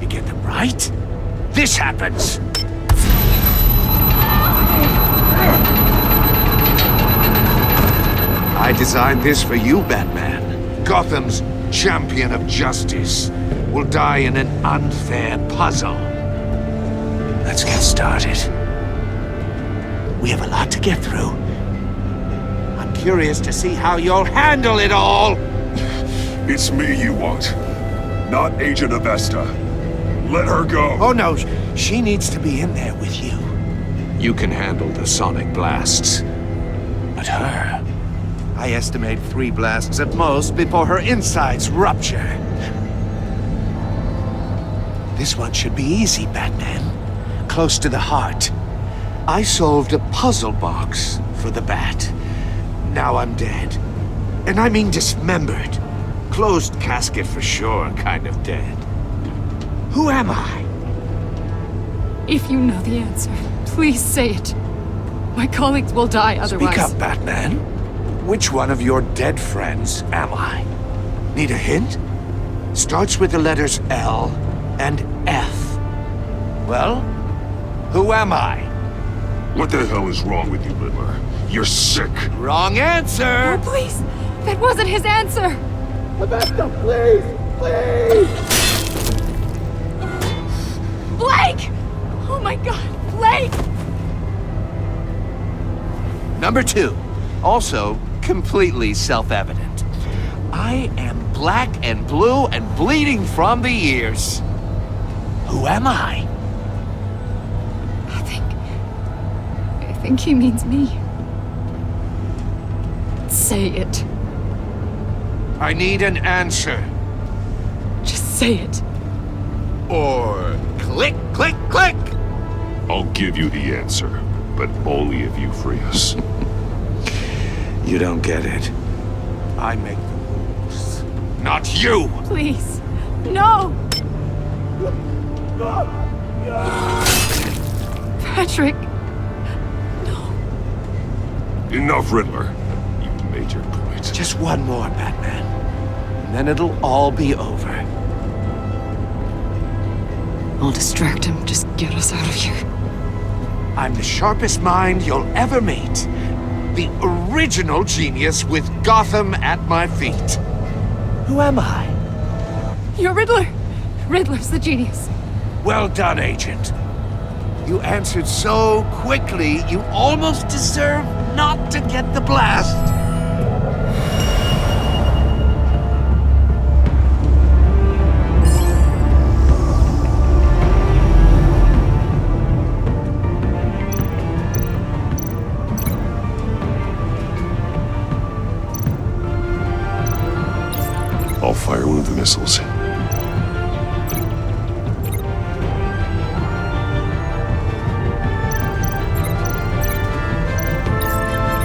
You get them right, this happens! I designed this for you, Batman. Gotham's champion of justice will die in an unfair puzzle. Let's get started. We have a lot to get through. curious to see how you'll handle it all. It's me you want, not Agent Avesta. Let her go. Oh no, she needs to be in there with you. You can handle the sonic blasts. But her... I estimate 3 blasts at most before her insides rupture. This one should be easy, Batman. Close to the heart. I solved a puzzle box for the Bat. Now I'm dead. And I mean dismembered. Closed casket for sure, kind of dead. Who am I? If you know the answer, please say it. My colleagues will die otherwise. Speak up, Batman. Which one of your dead friends am I? Need a hint? Starts with the letters L and F. Well, who am I? What the hell is wrong with you, Riddler? You're sick. Wrong answer! Oh, please! That wasn't his answer! Avesta, please! Please! Blake! Oh my god, Blake! Number 2. Also, completely self-evident. I am black and blue and bleeding from the ears. Who am I? I think he means me. Say it. I need an answer. Just say it. Or click, click, click! I'll give you the answer, but only if you free us. You don't get it. I make the rules, not you! Please. No! Patrick. Enough, Riddler. You've made your point. Just one more, Batman. And then it'll all be over. I'll distract him. Just get us out of here. I'm the sharpest mind you'll ever meet. The original genius with Gotham at my feet. Who am I? You're Riddler. Riddler's the genius. Well done, Agent. You answered so quickly, you almost deserve not to get the blast. I'll fire one of the missiles.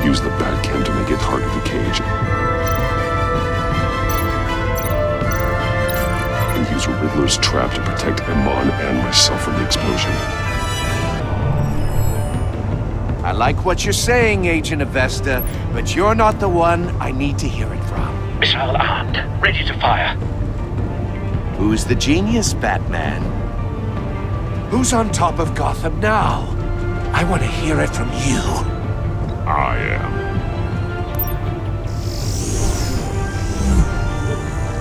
Use the Batcam to make it hard to cage. And use a Riddler's trap to protect Ep1 and myself from the explosion. I like what you're saying, Agent Avesta, but you're not the one I need to hear it from. Missile armed, ready to fire. Who's the genius, Batman? Who's on top of Gotham now? I want to hear it from you. I am.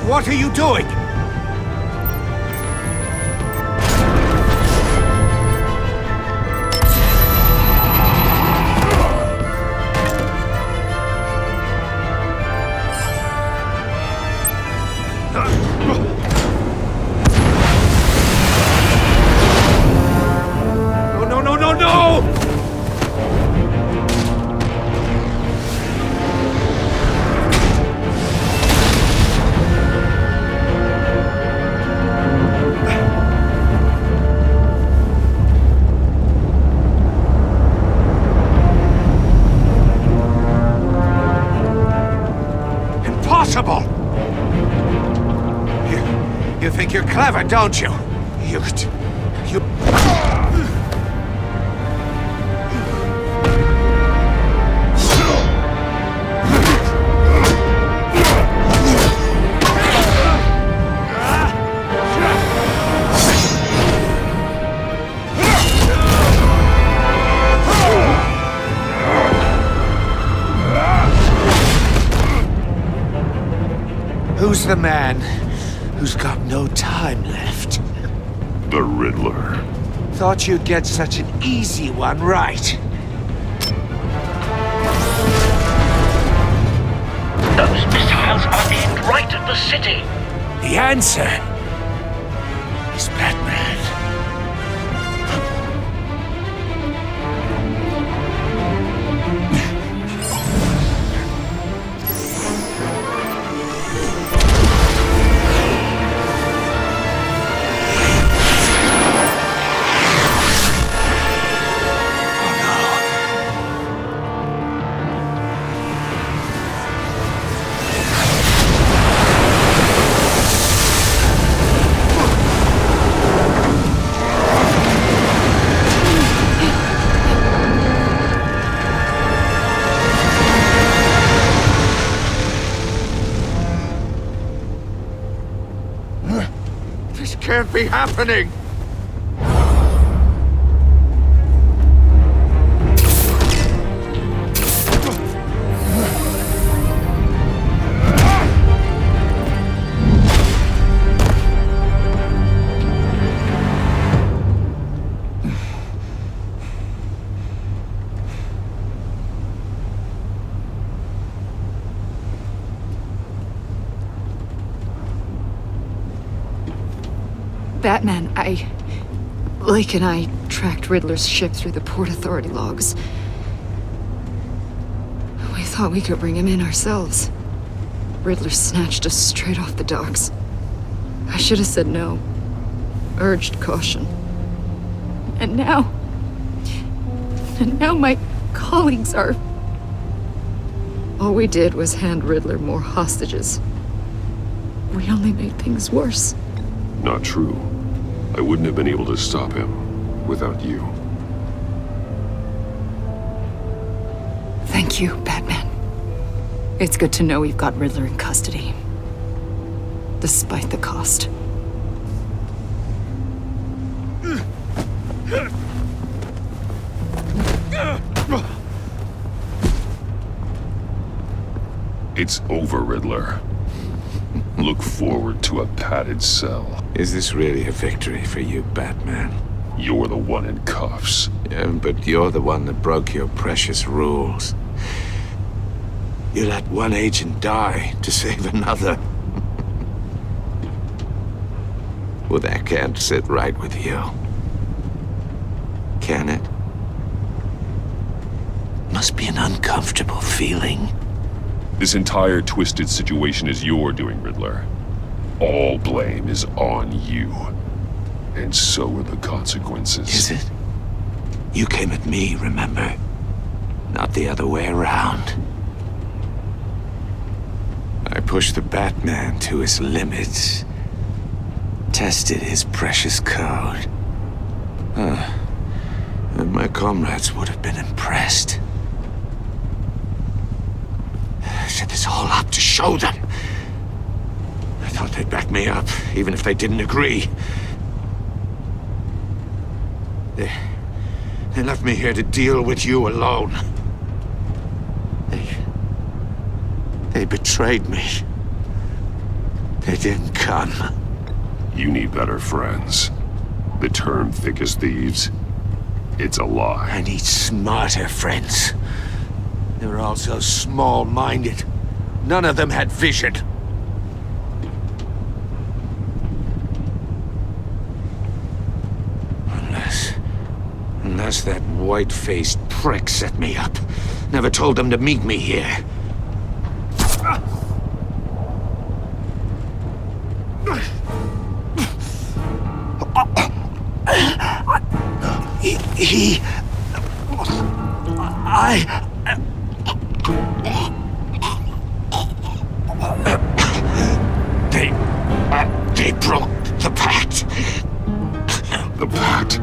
What are you doing? No! Impossible! You think you're clever, don't you? You... Who's the man who's got no time left? The Riddler. Thought you'd get such an easy one right. Those missiles are aimed right at the city. The answer is Batman. This can't be happening! Batman, Lake and I tracked Riddler's ship through the Port Authority logs. We thought we could bring him in ourselves. Riddler snatched us straight off the docks. I should have said no. Urged caution. And now my colleagues are... All we did was hand Riddler more hostages. We only made things worse. Not true. I wouldn't have been able to stop him without you. Thank you, Batman. It's good to know we've got Riddler in custody. Despite the cost. It's over, Riddler. Look forward to a padded cell. Is this really a victory for you, Batman? You're the one in cuffs. Yeah, but you're the one that broke your precious rules. You let one agent die to save another. Well, that can't sit right with you. Can it? Must be an uncomfortable feeling. This entire twisted situation is your doing, Riddler. All blame is on you. And so are the consequences. Is it? You came at me, remember? Not the other way around. I pushed the Batman to his limits. Tested his precious code. And my comrades would have been impressed. Set this all up to show them. I thought they'd back me up, even if they didn't agree. They left me here to deal with you alone. They betrayed me. They didn't come. You need better friends. The term thick as thieves, it's a lie. I need smarter friends. They were all so small-minded. None of them had vision. Unless that white-faced prick set me up. Never told them to meet me here. They broke the pact. The pact?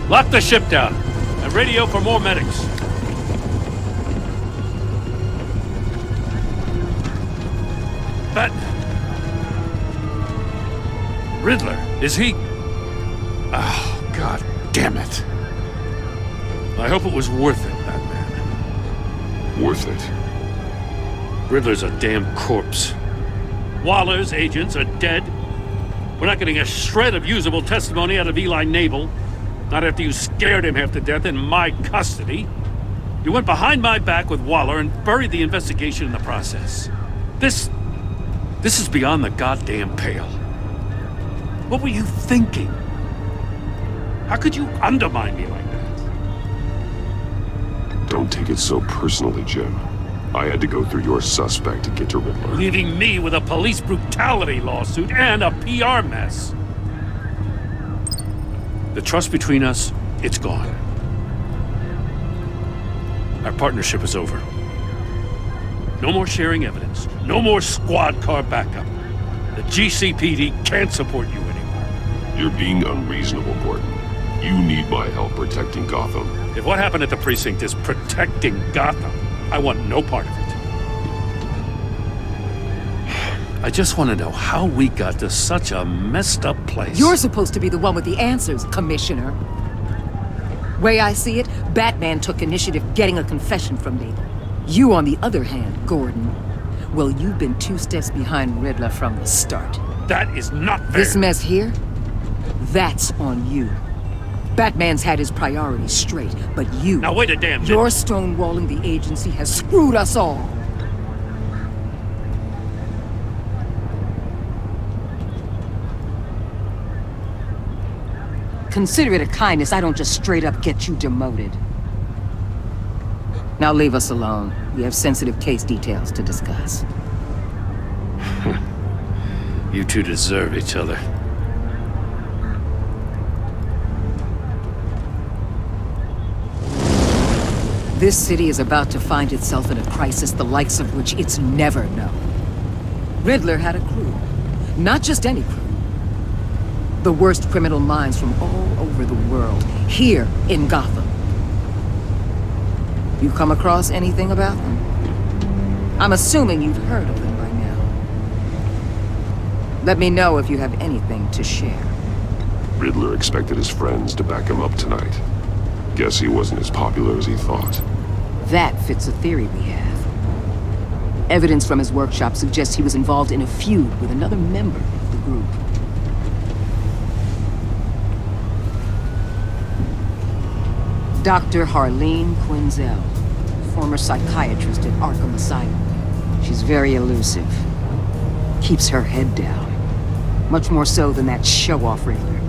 Lock the ship down and radio for more medics. Riddler, is he... Oh, God damn it. I hope it was worth it, Batman. Worth it? Riddler's a damn corpse. Waller's agents are dead. We're not getting a shred of usable testimony out of Eli Nabel. Not after you scared him half to death in my custody. You went behind my back with Waller and buried the investigation in the process. This is beyond the goddamn pale. What were you thinking? How could you undermine me like that? Don't take it so personally, Jim. I had to go through your suspect to get to Riddler. Leaving me with a police brutality lawsuit and a PR mess. The trust between us, it's gone. Our partnership is over. No more sharing evidence. No more squad car backup. The GCPD can't support you anymore. You're being unreasonable, Gordon. You need my help protecting Gotham. If what happened at the precinct is protecting Gotham, I want no part of it. I just want to know how we got to such a messed up place. You're supposed to be the one with the answers, Commissioner. Way I see it, Batman took initiative getting a confession from me. You, on the other hand, Gordon, well, you've been 2 steps behind Riddler from the start. That is not fair. This mess here, that's on you. Batman's had his priorities straight, but you... Now wait a damn minute. Your stonewalling the agency has screwed us all. Consider it a kindness I don't just straight up get you demoted. Now leave us alone. We have sensitive case details to discuss. You two deserve each other. This city is about to find itself in a crisis the likes of which it's never known. Riddler had a crew. Not just any crew. The worst criminal minds from all over the world, here in Gotham. You come across anything about them? I'm assuming you've heard of them by now. Let me know if you have anything to share. Riddler expected his friends to back him up tonight. Guess he wasn't as popular as he thought. That fits a theory we have. Evidence from his workshop suggests he was involved in a feud with another member of the group. Dr. Harleen Quinzel, former psychiatrist at Arkham Asylum. She's very elusive. Keeps her head down. Much more so than that show-off Riddler.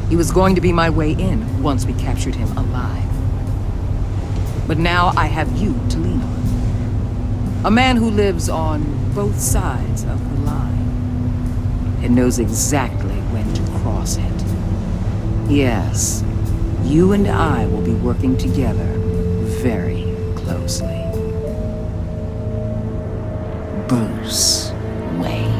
He was going to be my way in once we captured him alive. But now I have you to lean on. A man who lives on both sides of the line and knows exactly when to cross it. Yes. You and I will be working together very closely. Bruce Wayne.